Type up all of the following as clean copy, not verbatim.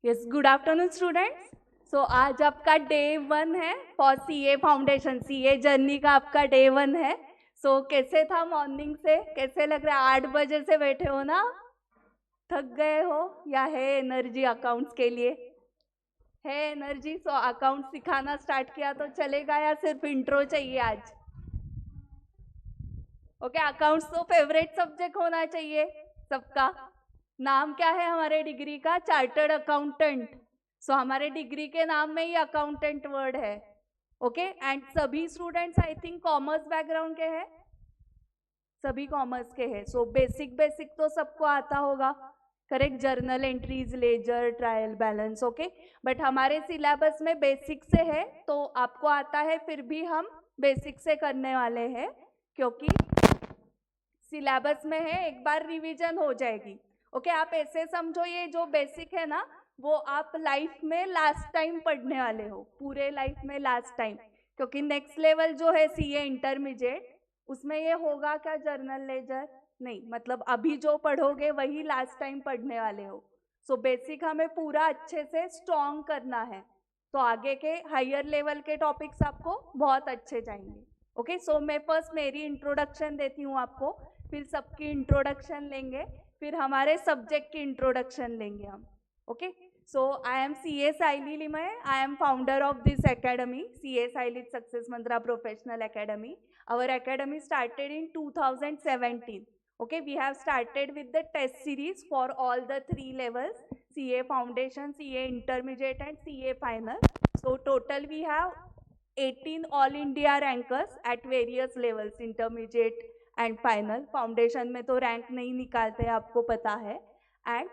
Yes, good afternoon students. So आज आपका day 1 है for CA foundation. CA journey का आपका डे 1 है। सो कैसे था मॉर्निंग से, कैसे लग रहा है? 8 बजे से बैठे हो ना? थक गए हो या है एनर्जी अकाउंट्स के लिए? है एनर्जी? सो अकाउंट सिखाना स्टार्ट किया तो चलेगा या सिर्फ इंट्रो चाहिए आज? ओके, अकाउंट्स तो फेवरेट सब्जेक्ट होना चाहिए सबका। नाम क्या है हमारे डिग्री का? Chartered accountant. सो हमारे डिग्री के नाम में ही अकाउंटेंट वर्ड है। ओके, एंड सभी students I think commerce background के हैं। सभी कॉमर्स के हैं। सो बेसिक बेसिक तो सबको आता होगा, correct? Journal entries, ledger, trial balance. Okay, but हमारे सिलेबस में बेसिक से है तो आपको आता है, फिर भी हम बेसिक से करने वाले हैं क्योंकि सिलेबस में है, एक बार रिवीजन हो जाएगी। ओके, आप ऐसे समझो ये जो बेसिक है ना, वो आप लाइफ में लास्ट टाइम पढ़ने वाले हो, पूरे लाइफ में लास्ट टाइम। क्योंकि नेक्स्ट लेवल जो है सीए इंटरमीडिएट, उसमें ये होगा क्या जर्नल लेजर? नहीं, मतलब अभी जो पढ़ोगे वही लास्ट टाइम पढ़ने वाले हो। सो बेसिक हमें पूरा अच्छे से स्ट्रॉन्ग करना है, तो आगे के हायर लेवल के टॉपिक्स आपको बहुत अच्छे जाएंगे। ओके, सो मैं फर्स्ट मेरी इंट्रोडक्शन देती हूँ आपको, फिर सबकी इंट्रोडक्शन लेंगे, फिर हमारे सब्जेक्ट की इंट्रोडक्शन लेंगे हम। Okay, so I am CA. Saili Limaye. I am founder of this academy, C.A. Saili Success Mantra Professional Academy. Our academy started in 2017. Okay, we have started with the test series for all the 3 levels: CA Foundation, CA Intermediate and CA Final. So total we have 18 all India rankers at various levels, intermediate and final. Foundation में तो rank नहीं निकालते, आपको पता है। And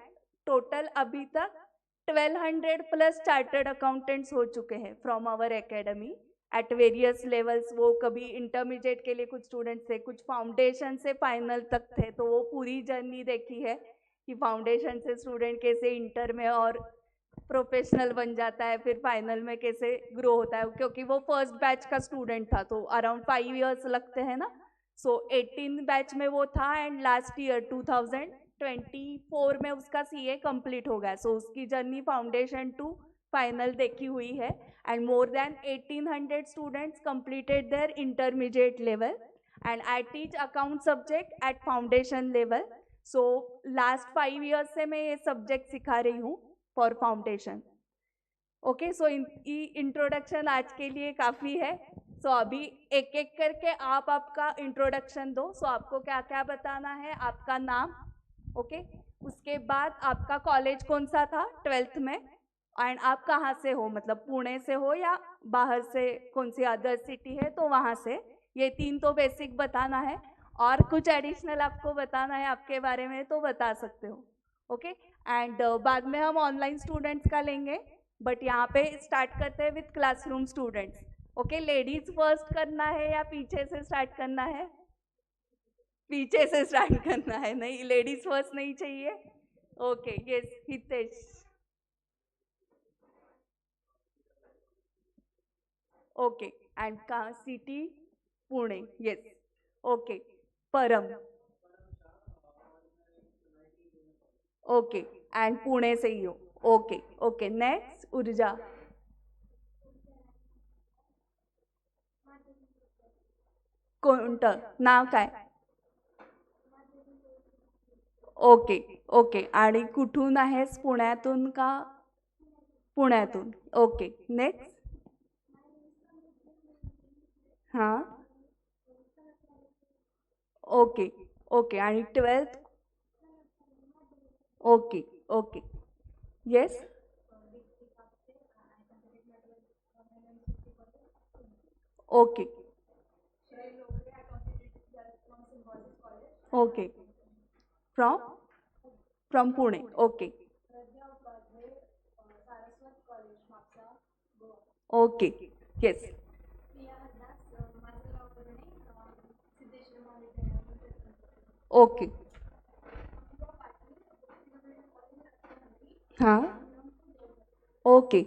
total अभी तक 1200 plus chartered accountants हो चुके हैं from our academy at various levels. वो कभी इंटरमीडिएट के लिए कुछ स्टूडेंट्स थे, कुछ फाउंडेशन से फाइनल तक थे, तो वो पूरी जर्नी देखी है कि फाउंडेशन से स्टूडेंट कैसे इंटर में और प्रोफेशनल बन जाता है, फिर फाइनल में कैसे ग्रो होता है। क्योंकि वो फर्स्ट बैच का स्टूडेंट था तो अराउंड 5 ईयर्स लगते हैं ना। सो 18 बैच में वो था एंड लास्ट ईयर 2024 में उसका सीए कंप्लीट हो गया। सो उसकी जर्नी फाउंडेशन टू फाइनल देखी हुई है and more than 1800 students completed there intermediate level and I teach account subject at foundation level. So last 5 years से मैं ये सब्जेक्ट सिखा रही हूँ for foundation. Okay, so introduction आज के लिए काफ़ी है। सो अभी एक एक करके आप आपका इंट्रोडक्शन दो। सो आपको क्या क्या बताना है? आपका नाम, ओके, उसके बाद आपका कॉलेज कौन सा था 12th में, एंड आप कहाँ से हो, मतलब पुणे से हो या बाहर से कौन सी अदर सिटी है तो वहाँ से। ये 3 तो बेसिक बताना है, और कुछ एडिशनल आपको बताना है आपके बारे में तो बता सकते हो। ओके, एंड बाद में हम ऑनलाइन स्टूडेंट्स का लेंगे, बट यहाँ पे स्टार्ट करते हैं with classroom students. Okay, ladies first करना है या पीछे से स्टार्ट करना है? पीछे से स्टार्ट करना है? नहीं, लेडीज फर्स्ट नहीं चाहिए। Okay, yes, Hitesh. Okay, and कहाँ सिटी? पुणे, यस। ओके, परम। ओके, एंड पुणे से ही हो। ओके ओके, नेक्स्ट ऊर्जा। कोणतं नाव काय? ओके ओके, आणि कुठून आहेस? पुण्यातून का? पुण्यातून। Okay, next. हां, ओके ओके, आणि 12th? Okay okay, yes. Okay okay, from from Pune. Okay okay, yes. Okay, हाँ, ओके।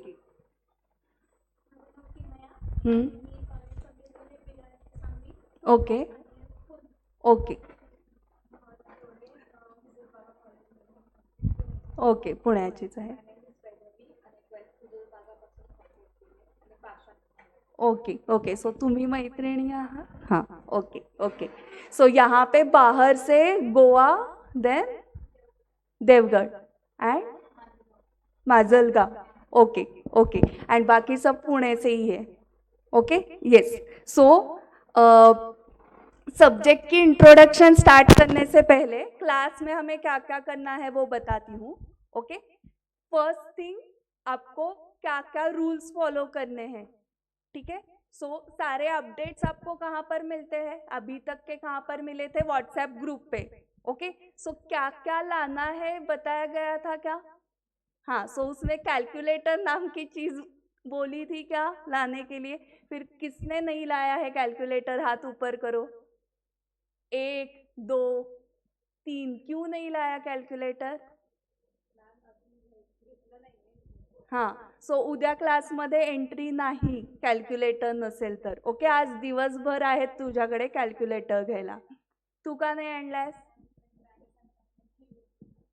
ओके ओके ओके, पुण्याचीच आहे। ओके ओके, सो तुम्ही मैत्रिणी आहात, हाँ ओके ओके. सो यहाँ पे बाहर से Goa, then Devgad and Majalgaon. Okay okay, and बाकी सब पुणे से ही है. Okay yes. सो सब्जेक्ट की इंट्रोडक्शन स्टार्ट करने से पहले क्लास में हमें क्या क्या करना है वो बताती हूँ. ओके, फर्स्ट थिंग, आपको क्या क्या रूल्स फॉलो करने हैं. ठीक है. सो सारे अपडेट्स आपको कहाँ पर मिलते हैं, अभी तक के कहाँ पर मिले थे, व्हाट्सएप ग्रुप पे. ओके. सो क्या क्या लाना है बताया गया था क्या. हाँ, सो उसमें कैलकुलेटर नाम की चीज बोली थी क्या लाने के लिए. फिर किसने नहीं लाया है कैलकुलेटर, हाथ ऊपर करो. एक, दो, तीन, क्यों नहीं लाया कैलकुलेटर. हाँ, सो उद्या क्लासमध्ये एंट्री नाही कॅल्क्युलेटर नसेल तर. ओके, आज दिवसभर आहेत तुझ्याकडे कॅल्क्युलेटर घ्यायला. तू का नाही आणलायस.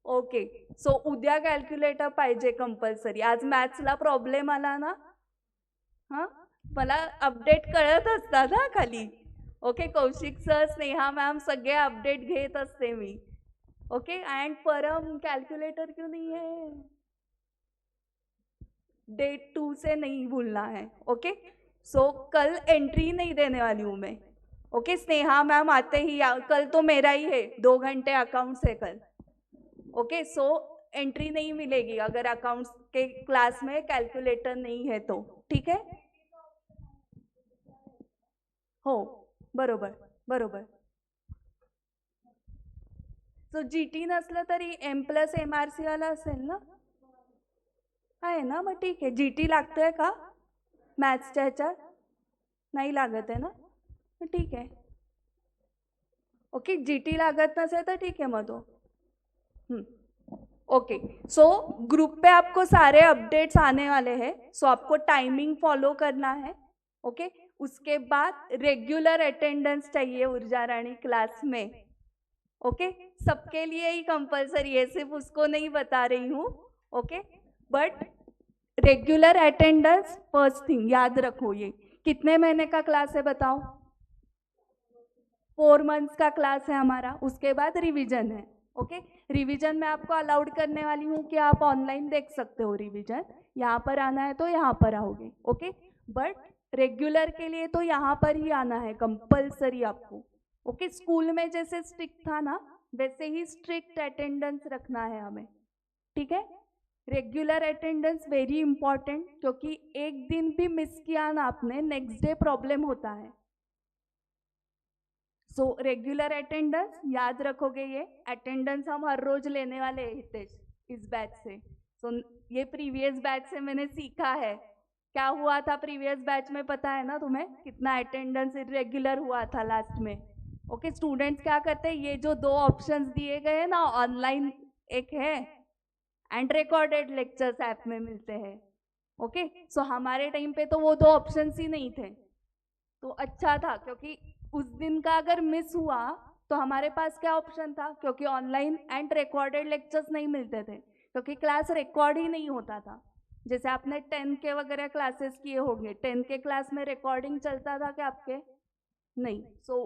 ओके, सो उद्या कॅल्क्युलेटर पाहिजे कंपल्सरी. आज मॅथ्सला प्रॉब्लेम आला ना. हां, मला अपडेट कळत असतात हा खाली. Okay, Kaushik sir, Sneha ma'am, सगळे अपडेट घेत असते मी. ओके, एंड परम कैलकुलेटर क्यों नहीं है. डेट 2 से नहीं भूलना है. ओके. सो कल एंट्री नहीं देने वाली हूँ मैं. ओके, स्नेहा मैम आते ही कल तो मेरा ही है, 2 घंटे अकाउंट से कल. ओके, सो एंट्री नहीं मिलेगी अगर अकाउंट्स के क्लास में कैलकुलेटर नहीं है तो. ठीक है. हो, बरोबर बरोबर. सो जीटी नसलं तरी M+MRC वाला असेल ना. आहे ना, मग ठीक आहे. जीटी लागतोय का मॅथ्सच्या ह्याच्यात. नाही लागत आहे ना, मग ठीक आहे. ओके, जीटी लागत नसेल तर ठीक है मग तो. ओके, सो ग्रुप पे आपको सारे अपडेट्स आने वाले हैं. सो आपको टाइमिंग फॉलो करना है. ओके, उसके बाद रेगुलर अटेंडेंस चाहिए ऊर्जा रानी क्लास में. ओके, सबके लिए ही कंपलसरी है, सिर्फ उसको नहीं बता रही हूँ. Okay, but regular attendance first thing याद रखो. ये कितने महीने का क्लास है बताओ. 4 मंथ्स का क्लास है हमारा. उसके बाद रिवीजन है. ओके, रिवीजन में आपको अलाउड करने वाली हूँ कि आप ऑनलाइन देख सकते हो रिवीजन. यहाँ पर आना है तो यहाँ पर आओगे. ओके, बट रेगुलर के लिए तो यहाँ पर ही आना है कंपलसरी आपको. ओके, स्कूल में जैसे स्ट्रिक्ट था ना, वैसे ही स्ट्रिक्ट अटेंडेंस रखना है हमें. ठीक है. रेगुलर अटेंडेंस वेरी इंपॉर्टेंट, क्योंकि एक दिन भी मिस किया ना आपने, नेक्स्ट डे प्रॉब्लम होता है. सो रेगुलर अटेंडेंस याद रखोगे. ये अटेंडेंस हम हर रोज लेने वाले हैं हितेश, इस बैच से. सो ये प्रीवियस बैच से मैंने सीखा है. क्या हुआ था प्रीवियस बैच में पता है ना तुम्हें, कितना अटेंडेंस इरेगुलर हुआ था लास्ट में. ओके, स्टूडेंट्स क्या करते हैं, ये जो 2 ऑप्शंस दिए गए हैं ना, ऑनलाइन एक है एंड रिकॉर्डेड लेक्चर्स ऐप में मिलते हैं. ओके, सो हमारे टाइम पे तो वो 2 ऑप्शंस ही नहीं थे. तो अच्छा था, क्योंकि उस दिन का अगर मिस हुआ तो हमारे पास क्या ऑप्शन था, क्योंकि ऑनलाइन एंड रिकॉर्डेड लेक्चर्स नहीं मिलते थे, क्योंकि क्लास रिकॉर्ड ही नहीं होता था. जैसे आपने 10 के वगैरह क्लासेस किए होंगे, 10 के क्लास में रिकॉर्डिंग चलता था क्या आपके. नहीं. सो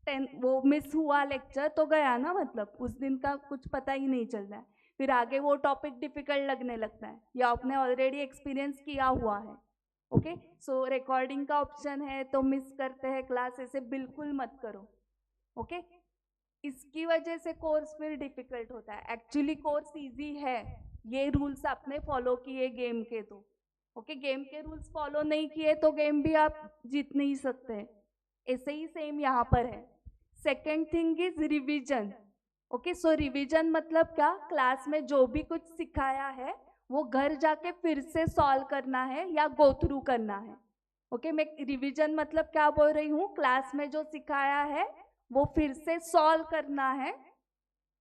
10 वो मिस हुआ लेक्चर तो गया ना, मतलब उस दिन का कुछ पता ही नहीं चल रहा है. फिर आगे वो टॉपिक डिफिकल्ट लगने लगता है, या आपने ऑलरेडी एक्सपीरियंस किया हुआ है. ओके, सो रिकॉर्डिंग का ऑप्शन है तो मिस करते हैं क्लास, ऐसे बिल्कुल मत करो. ओके, इसकी वजह से कोर्स फिर डिफिकल्ट होता है. एक्चुअली कोर्स इजी है, ये रूल्स आपने फॉलो किए गेम के तो. ओके, गेम के रूल्स फॉलो नहीं किए तो गेम भी आप जीत नहीं सकते. ऐसे ही सेम यहाँ पर है. Second thing is revision. Okay, so revision मतलब क्या, क्लास में जो भी कुछ सिखाया है वो घर जाके फिर से सॉल्व करना है या गो थ्रू करना है. ओके, मैं रिवीजन मतलब क्या बोल रही हूँ, क्लास में जो सिखाया है वो फिर से सॉल्व करना है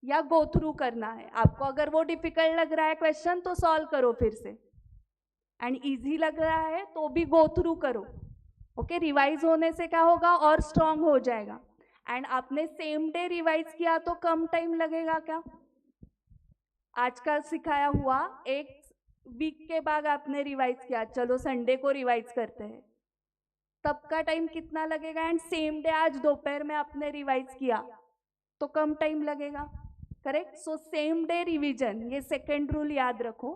या गो थ्रू करना है. आपको अगर वो डिफिकल्ट लग रहा है क्वेश्चन तो सॉल्व करो फिर से, एंड इजी लग रहा है तो भी गो थ्रू करो. ओके, रिवाइज होने से क्या होगा, और स्ट्रांग हो जाएगा. एंड आपने सेम डे रिवाइज किया तो कम टाइम लगेगा क्या. आज का सिखाया हुआ एक वीक के बाद आपने रिवाइज किया, चलो संडे को रिवाइज करते हैं. तब का टाइम कितना लगेगा, एंड सेम डे आज दोपहर में आपने रिवाइज किया तो कम टाइम लगेगा, correct. So same day revision, ये सेकेंड रूल याद रखो।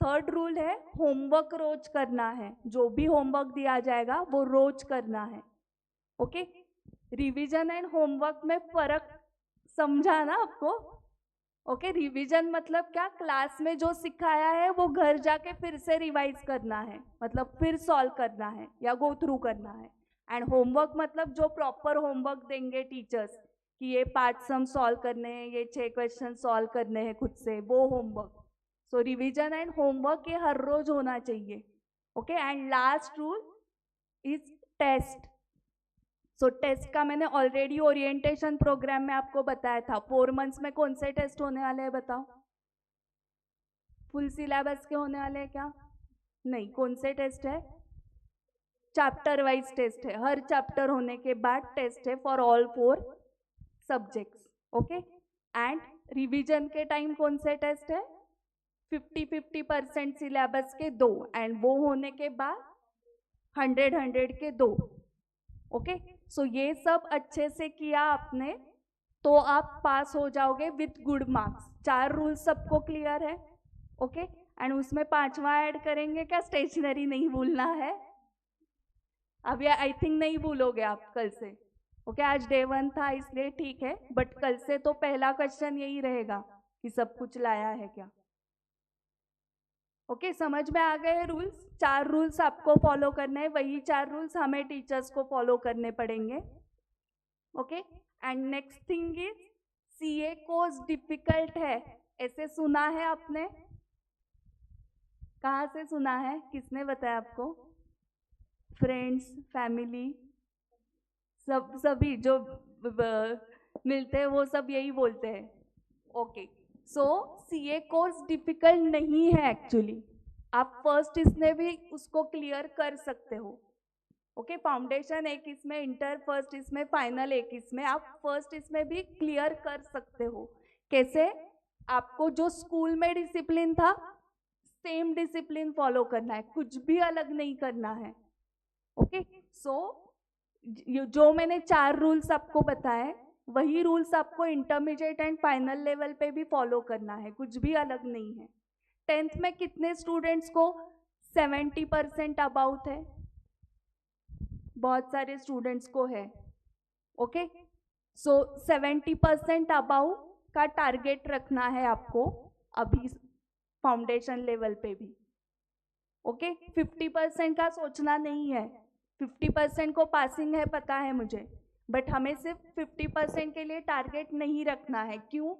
थर्ड रूल है होमवर्क रोज करना है, जो भी होमवर्क दिया जाएगा वो रोज करना है, ओके। रिवीजन एंड होमवर्क में फर्क समझा ना आपको, ओके। रिवीजन मतलब क्या, क्लास में जो सिखाया है वो घर जाके फिर से रिवाइज करना है, मतलब फिर सॉल्व करना है या गो थ्रू करना है। एंड होमवर्क मतलब जो प्रॉपर होमवर्क देंगे टीचर्स कि ये 5 सम सॉल्व करने हैं, ये 6 क्वेश्चन सॉल्व करने हैं खुद से, वो homework. So revision and homework ये हर रोज होना चाहिए, okay. And last rule is test. So test का मैंने ऑलरेडी ओरिएंटेशन प्रोग्राम में आपको बताया था। 4 मंथ्स में कौन से टेस्ट होने वाले हैं बताओ? फुल सिलेबस के होने वाले हैं क्या? नहीं, कौन से टेस्ट है? चैप्टर वाइज टेस्ट है, हर चैप्टर होने के बाद टेस्ट है for all 4 subjects, okay. And revision के टाइम कौन से टेस्ट है? 50-50% सिलेबस के 2, एंड वो होने के बाद 100-100 के 2, ओके। सो ये सब अच्छे से किया आपने तो आप पास हो जाओगे विथ गुड मार्क्स। 4 रूल सबको क्लियर है, ओके। एंड उसमें 5वां ऐड करेंगे क्या, स्टेशनरी नहीं भूलना है। अब ये आई थिंक नहीं भूलोगे आप कल से, ओके। आज डे 1 था इसलिए ठीक है, बट कल से तो पहला क्वेश्चन यही रहेगा कि सब कुछ लाया है क्या, ओके। समझ में आ गए रूल्स? 4 रूल्स आपको फॉलो करने हैं, वही 4 रूल्स हमें टीचर्स को फॉलो करने पड़ेंगे, okay. And next thing is CA course difficult है, ऐसे सुना है आपने? कहाँ से सुना है, किसने बताया आपको? फ्रेंड्स, फैमिली, सभी जो मिलते हैं वो सब यही बोलते हैं, ओके। सो सीए कोर्स डिफिकल्ट नहीं है एक्चुअली, आप फर्स्ट इसमें भी उसको क्लियर कर सकते हो, ओके। फाउंडेशन एक इसमें, इंटर फर्स्ट इसमें, फाइनल एक इसमें, आप फर्स्ट इसमें भी क्लियर कर सकते हो। कैसे? आपको जो स्कूल में डिसिप्लिन था सेम डिसिप्लिन फॉलो करना है, कुछ भी अलग नहीं करना है, ओके। सो जो मैंने 4 रूल्स आपको बताए वही रूल्स आपको इंटरमीडिएट एंड फाइनल लेवल पे भी फॉलो करना है, कुछ भी अलग नहीं है। 10th में कितने स्टूडेंट्स को 70% अबाउट है? बहुत सारे स्टूडेंट्स को है, ओके। सो 70% अबाउ का टारगेट रखना है आपको अभी फाउंडेशन लेवल पे भी, ओके। 50% का सोचना नहीं है, 50% को पासिंग है पता है मुझे, बट हमें सिर्फ 50% के लिए टारगेट नहीं रखना है। क्यों?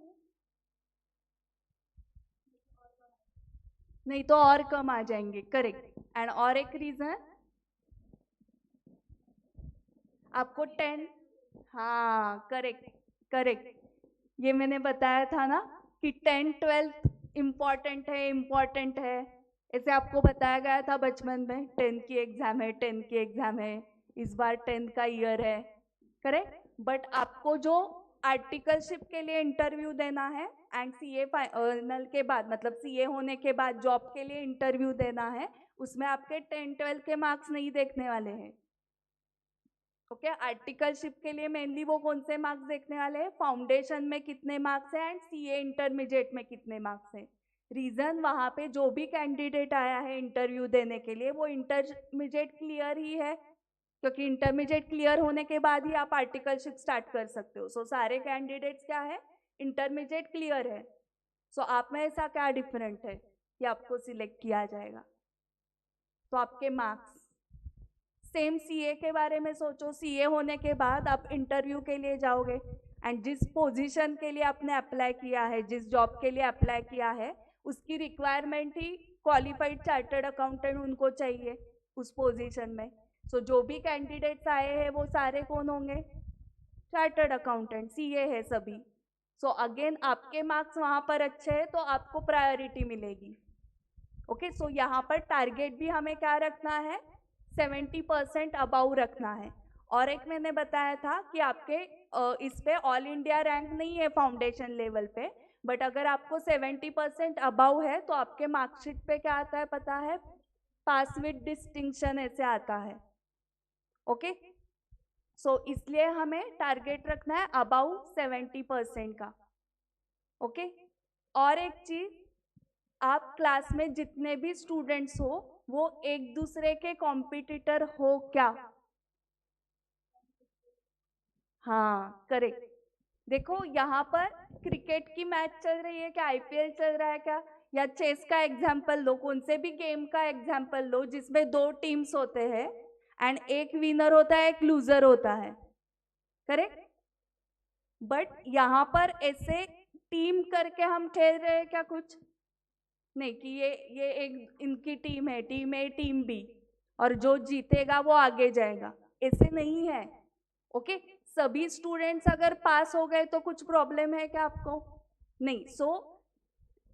नहीं तो और कम आ जाएंगे, करेक्ट। एंड और एक रीजन आपको 10, हाँ करेक्ट करेक्ट, ये मैंने बताया था ना कि 10th-12th इम्पॉर्टेंट है, इम्पॉर्टेंट है, ऐसे आपको बताया गया था बचपन में। 10th की एग्जाम है, 10th की एग्जाम है, इस बार 10th का ईयर है, करेक्ट। बट आपको जो आर्टिकलशिप के लिए इंटरव्यू देना है एंड सीए फाइनल के बाद, मतलब सीए होने के बाद जॉब के लिए इंटरव्यू देना है, उसमें आपके 10th-12th के मार्क्स नहीं देखने वाले हैं, ओके। आर्टिकलशिप के लिए मेनली वो कौन से मार्क्स देखने वाले हैं, फाउंडेशन में कितने मार्क्स है एंड सीए इंटरमीडिएट में कितने मार्क्स है। रीजन वहां पे जो भी कैंडिडेट आया है इंटरव्यू देने के लिए वो इंटरमीडिएट क्लियर ही है, क्योंकि इंटरमीडिएट क्लियर होने के बाद ही आप आर्टिकलशिप स्टार्ट कर सकते हो। सो सारे कैंडिडेट्स क्या है, इंटरमीडिएट क्लियर है। सो आप में ऐसा क्या डिफरेंट है कि आपको सिलेक्ट किया जाएगा? तो आपके मार्क्स सेम। सीए के बारे में सोचो, सीए होने के बाद आप इंटरव्यू के लिए जाओगे एंड जिस पोजीशन के लिए आपने अप्लाई किया है, जिस जॉब के लिए अप्लाई किया है, उसकी रिक्वायरमेंट ही क्वालिफाइड चार्टर्ड अकाउंटेंट उनको चाहिए उस पोजीशन में। सो जो भी कैंडिडेट्स आए हैं वो सारे कौन होंगे, चार्टर्ड अकाउंटेंट, सीए है सभी। सो अगेन आपके मार्क्स वहां पर अच्छे हैं तो आपको प्रायोरिटी मिलेगी, ओके। सो यहाँ पर टारगेट भी हमें क्या रखना है, 70% अबाउ रखना है। और एक मैंने बताया था कि आपके इस पे ऑल इंडिया रैंक नहीं है फाउंडेशन लेवल पे, बट अगर आपको 70% अबाउ है तो आपके मार्कशीट पे क्या आता है पता है, पास विद डिस्टिंक्शन ऐसे आता है, ओके, सो इसलिए हमें टारगेट रखना है अबाउ 70% का। ओके, और एक चीज, आप क्लास में जितने भी स्टूडेंट्स हो वो एक दूसरे के कॉम्पिटिटर हो क्या? हाँ, करेक्ट। देखो यहाँ पर क्रिकेट की मैच चल रही है क्या, आईपीएल चल रहा है क्या, या चेस का एग्जाम्पल लो, कौन से भी गेम का एग्जाम्पल लो जिसमें 2 टीम्स होते हैं एंड एक विनर होता है एक लूजर होता है, करेक्ट। बट यहाँ पर ऐसे टीम करके हम खेल रहे हैं क्या? कुछ नहीं कि ये एक इनकी टीम है, टीम ए टीम बी, और जो जीतेगा वो आगे जाएगा, ऐसे नहीं है। ओके, सभी स्टूडेंट्स अगर पास हो गए तो कुछ प्रॉब्लम है क्या आपको? नहीं। सो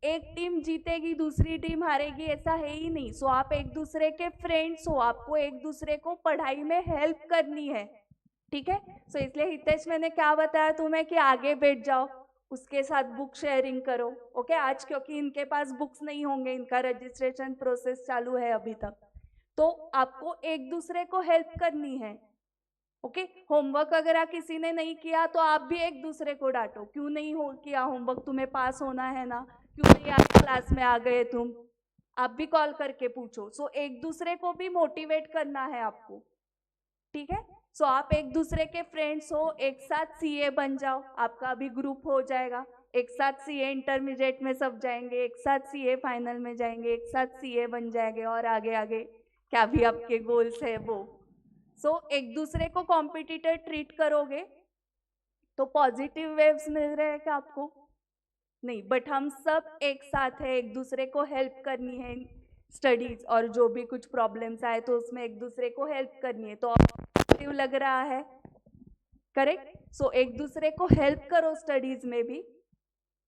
एक टीम जीतेगी दूसरी टीम हारेगी ऐसा है ही नहीं। सो आप एक दूसरे के फ्रेंड्स हो, आपको एक दूसरे को पढ़ाई में हेल्प करनी है, ठीक है। सो इसलिए हितेश मैंने क्या बताया तुम्हें कि आगे बैठ जाओ, उसके साथ बुक शेयरिंग करो। ओके, आज क्योंकि इनके पास बुक्स नहीं होंगे, इनका रजिस्ट्रेशन प्रोसेस चालू है अभी तक, तो आपको एक दूसरे को हेल्प करनी है। ओके, होमवर्क अगर किसी ने नहीं किया तो आप भी एक दूसरे को डांटो, क्यों नहीं हो किया होमवर्क, तुम्हें पास होना है ना, क्यों नहीं आज क्लास में आ गए तुम, आप भी कॉल करके पूछो। सो एक दूसरे को भी मोटिवेट करना है आपको, ठीक है। सो आप एक दूसरे के फ्रेंड्स हो, एक साथ सीए बन जाओ, आपका भी ग्रुप हो जाएगा, एक साथ सीए इंटरमीडिएट में सब जाएंगे, एक साथ सीए फाइनल में जाएंगे, एक साथ सीए बन जाएंगे, और आगे आगे क्या भी आपके गोल्स है वो। सो एक दूसरे को कॉम्पिटिटर ट्रीट करोगे तो पॉजिटिव वेव्स मिल रहे हैं क्या आपको? नहीं, बट हम सब एक साथ है, एक दूसरे को हेल्प करनी है स्टडीज, और जो भी कुछ प्रॉब्लम्स आए तो उसमें एक दूसरे को हेल्प करनी है, तो पॉजिटिव लग रहा है, करेक्ट। सो एक दूसरे को हेल्प करो स्टडीज में भी,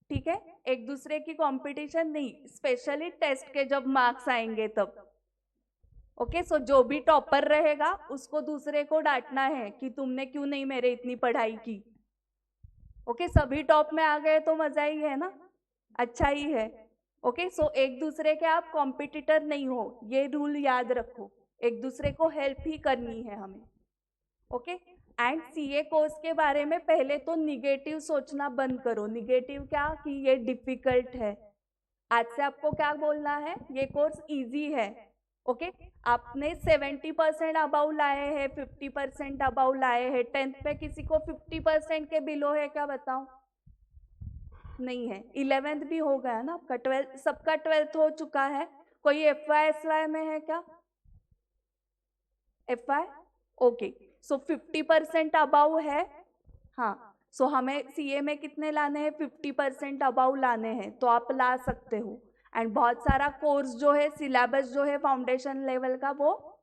ठीक है। एक दूसरे की कंपटीशन नहीं, स्पेशली टेस्ट के जब मार्क्स आएंगे तब। ओके, सो जो भी टॉपर रहेगा उसको दूसरे को डांटना है कि तुमने क्यों नहीं मेरे इतनी पढ़ाई की। ओके, सभी टॉप में आ गए तो मजा ही है ना, अच्छा ही है। ओके, सो एक दूसरे के आप कॉम्पिटिटर नहीं हो, ये रूल याद रखो, एक दूसरे को हेल्प ही करनी है हमें। ओके, एंड सीए कोर्स के बारे में पहले तो निगेटिव सोचना बंद करो। निगेटिव क्या कि ये डिफिकल्ट है, आज से आपको क्या बोलना है, ये कोर्स इजी है। ओके, आपने 70% अबाउ लाए हैं, 50% अबाउ लाए हैं, 10th पे किसी को 50% के बिलो है क्या बताओ? नहीं है। 11th भी हो गया ना आपका, 12th, सबका 12th हो चुका है। कोई एफवाई एसवाई में है क्या? FY, okay. सो 50% अबाउ है, हाँ। सो हमें सीए में कितने लाने हैं? 50% अबाउ लाने हैं, तो आप ला सकते हो। एंड बहुत सारा कोर्स जो है, सिलेबस जो है फाउंडेशन लेवल का, वो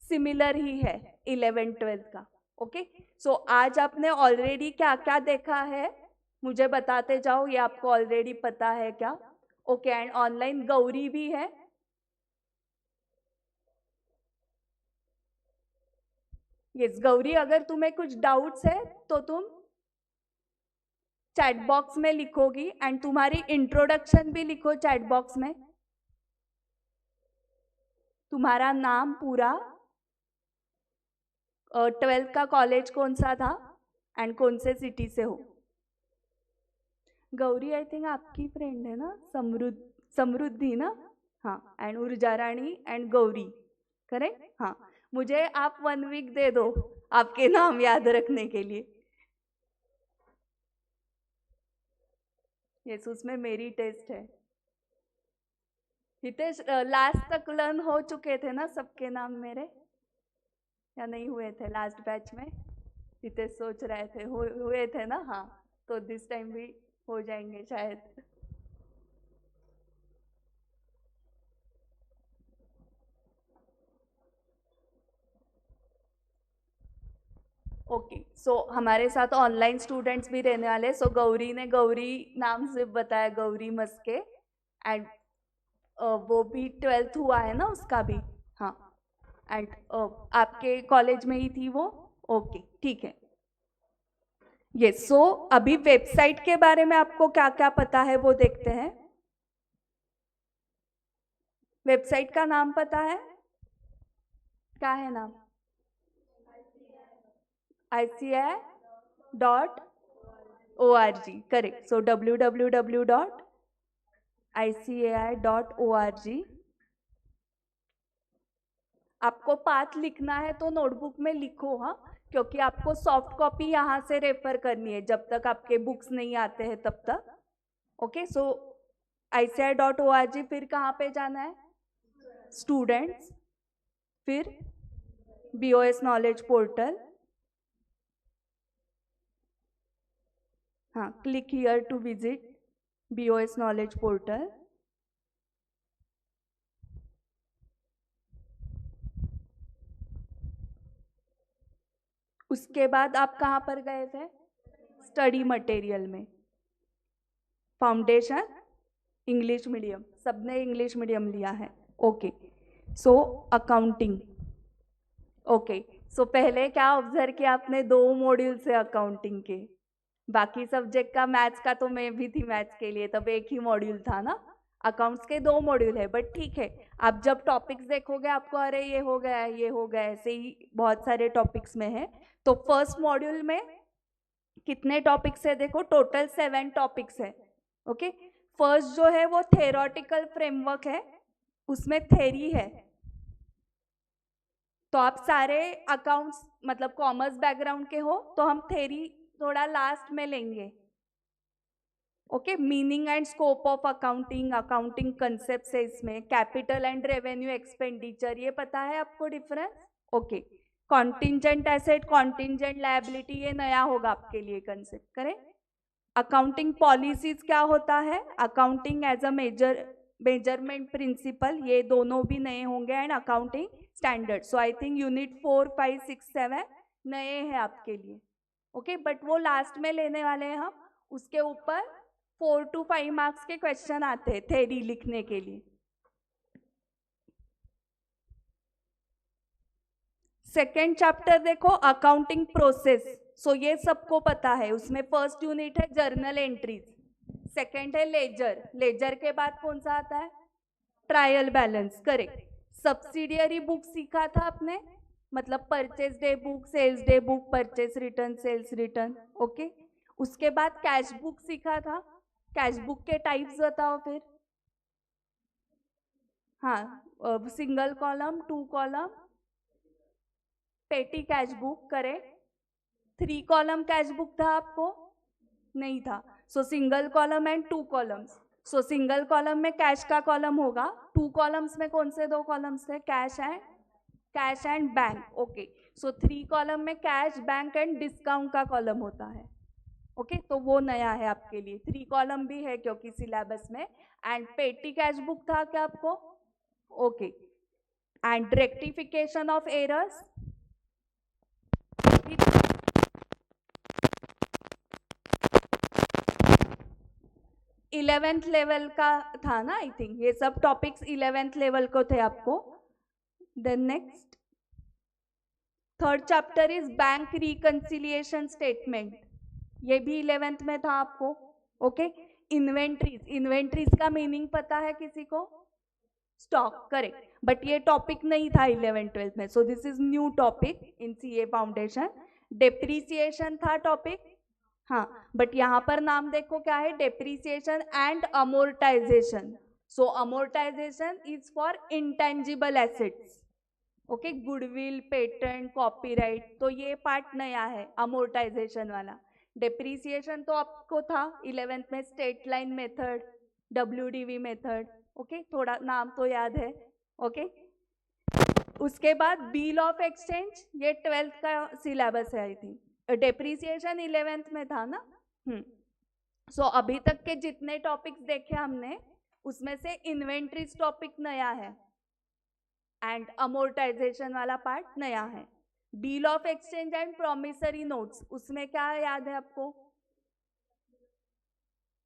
सिमिलर ही है 11th-12th का। ओके, सो आज आपने ऑलरेडी क्या क्या देखा है मुझे बताते जाओ, ये आपको ऑलरेडी पता है क्या? ओके, एंड ऑनलाइन गौरी भी है। यस गौरी, अगर तुम्हें कुछ डाउट्स है तो तुम चैट बॉक्स में लिखोगी, एंड तुम्हारी इंट्रोडक्शन भी लिखो चैट बॉक्स में, तुम्हारा नाम पूरा, 12th का कॉलेज कौन सा था, एंड कौन से सिटी से हो। गौरी आई थिंक आपकी फ्रेंड है ना, समृद्धि ना, हाँ, एंड ऊर्जा रानी एंड गौरी, करेक्ट, हाँ। मुझे आप 1 वीक दे दो आपके नाम याद रखने के लिए। यस, उसमें मेरी टेस्ट है। हितेश, लास्ट तक लर्न हो चुके थे ना सबके नाम मेरे, या नहीं हुए थे लास्ट बैच में? हितेश सोच रहे थे, हुए थे ना, हाँ। तो दिस टाइम भी हो जाएंगे शायद। ओके, सो हमारे साथ ऑनलाइन स्टूडेंट्स भी रहने वाले। सो गौरी ने गौरी नाम से बताया, गौरी मस्के, एंड वो भी 12th हुआ है ना उसका भी, हाँ। एंड आपके कॉलेज में ही थी वो, ओके, ठीक है। यस, सो अभी वेबसाइट के बारे में आपको क्या क्या पता है वो देखते हैं। वेबसाइट का नाम पता है? क्या है नाम? ICAI.org, correct. सो www.icai.org. आपको पाथ लिखना है तो नोटबुक में लिखो, हाँ, क्योंकि आपको सॉफ्ट कॉपी यहाँ से रेफर करनी है जब तक आपके बुक्स नहीं आते हैं तब तक. Okay, so ICAI.org. फिर कहाँ पे जाना है? स्टूडेंट्स, फिर BOS नॉलेज पोर्टल. हाँ, click here to visit BOS knowledge portal. उसके बाद आप कहाँ पर गए थे? स्टडी मटेरियल में. फाउंडेशन इंग्लिश मीडियम, सबने इंग्लिश मीडियम लिया है. Okay, so accounting. Okay, so पहले क्या ऑब्जर्व किया आपने? 2 मॉड्यूल से अकाउंटिंग के. बाकी सब्जेक्ट का, मैथ्स का तो मैं भी थी मैथ्स के लिए, तब एक ही मॉड्यूल था ना. अकाउंट्स के 2 मॉड्यूल है, बट ठीक है. आप जब टॉपिक्स देखोगे आपको अरे ये हो गया, ये हो गया, ऐसे ही बहुत सारे टॉपिक्स में है. तो फर्स्ट मॉड्यूल में कितने टॉपिक्स है? देखो, टोटल 7 टॉपिक्स है. ओके, फर्स्ट जो है वो थेरोटिकल फ्रेमवर्क है, उसमें थेरी है. तो आप सारे अकाउंट्स मतलब कॉमर्स बैकग्राउंड के हो तो हम थेरी थोड़ा लास्ट में लेंगे. Okay, meaning and scope of accounting, accounting concept है इसमें. कैपिटल एंड रेवेन्यू एक्सपेंडिचर, ये पता है आपको difference? Okay. Contingent asset, contingent liability, ये नया होगा आपके लिए कंसेप्ट. करें. अकाउंटिंग पॉलिसीज क्या होता है? Accounting as a measurement principle, ये दोनों भी नए होंगे. And accounting standard. So I think unit 4, 5, 6, 7 नए हैं आपके लिए. ओके, बट वो लास्ट में लेने वाले हैं हम. उसके ऊपर 4 to 5 मार्क्स के क्वेश्चन आते हैं थेरी लिखने के लिए. सेकेंड चैप्टर देखो, अकाउंटिंग प्रोसेस. सो ये सबको पता है. उसमें फर्स्ट यूनिट है जर्नल एंट्रीज, सेकेंड है लेजर. लेजर के बाद कौन सा आता है? Trial balance. Correct. Subsidiary book सीखा था आपने, मतलब purchase day book, sales day book, purchase return, sales return. Okay, उसके बाद कैश बुक सीखा था. कैश बुक के टाइप्स बताओ फिर. हाँ, सिंगल कॉलम, 2 कॉलम, पेटी cash book. Correct. 3 column cash book था आपको? नहीं था. सो single column and 2 columns. So single column में कैश का कॉलम होगा. 2 कॉलम्स में कौन से 2 कॉलम्स थे? Cash and bank. Okay, so 3 column में कैश, बैंक एंड डिस्काउंट का कॉलम होता है. ओके, तो वो नया है आपके लिए. 3 कॉलम भी है क्योंकि सिलेबस में. एंड पेटी कैश बुक था क्या आपको? Okay. And rectification of errors, 11th level का था ना. आई थिंक ये सब टॉपिक्स 11th लेवल को थे आपको. Then next, third chapter is bank reconciliation statement. ये भी 11th में था आपको. ओके. इन्वेंट्रीज, इन्वेंट्रीज का मीनिंग पता है किसी को? स्टॉक. करेक्ट. बट ये टॉपिक नहीं था 11th 12th में. So this is new topic in CA foundation. Depreciation था टॉपिक. हाँ, बट यहाँ पर नाम देखो क्या है? Depreciation and amortisation. So amortisation is for intangible assets. Okay, goodwill, patent, copyright. तो ये पार्ट नया है अमोर्टाइजेशन वाला. डेप्रीसिएशन तो आपको था 11th में, straight line method, WDV method. Okay, थोड़ा नाम तो याद है. ओके. उसके बाद बिल ऑफ एक्सचेंज, ये 12th का सिलेबस है आई थिंक. डेप्रीसिएशन 11th में था ना. सो अभी तक के जितने टॉपिक्स देखे हमने उसमें से इन्वेंट्रीज टॉपिक नया है एंड अमोर्टाइजेशन वाला पार्ट नया है. Bill of exchange and promissory notes, उसमें क्या याद है आपको?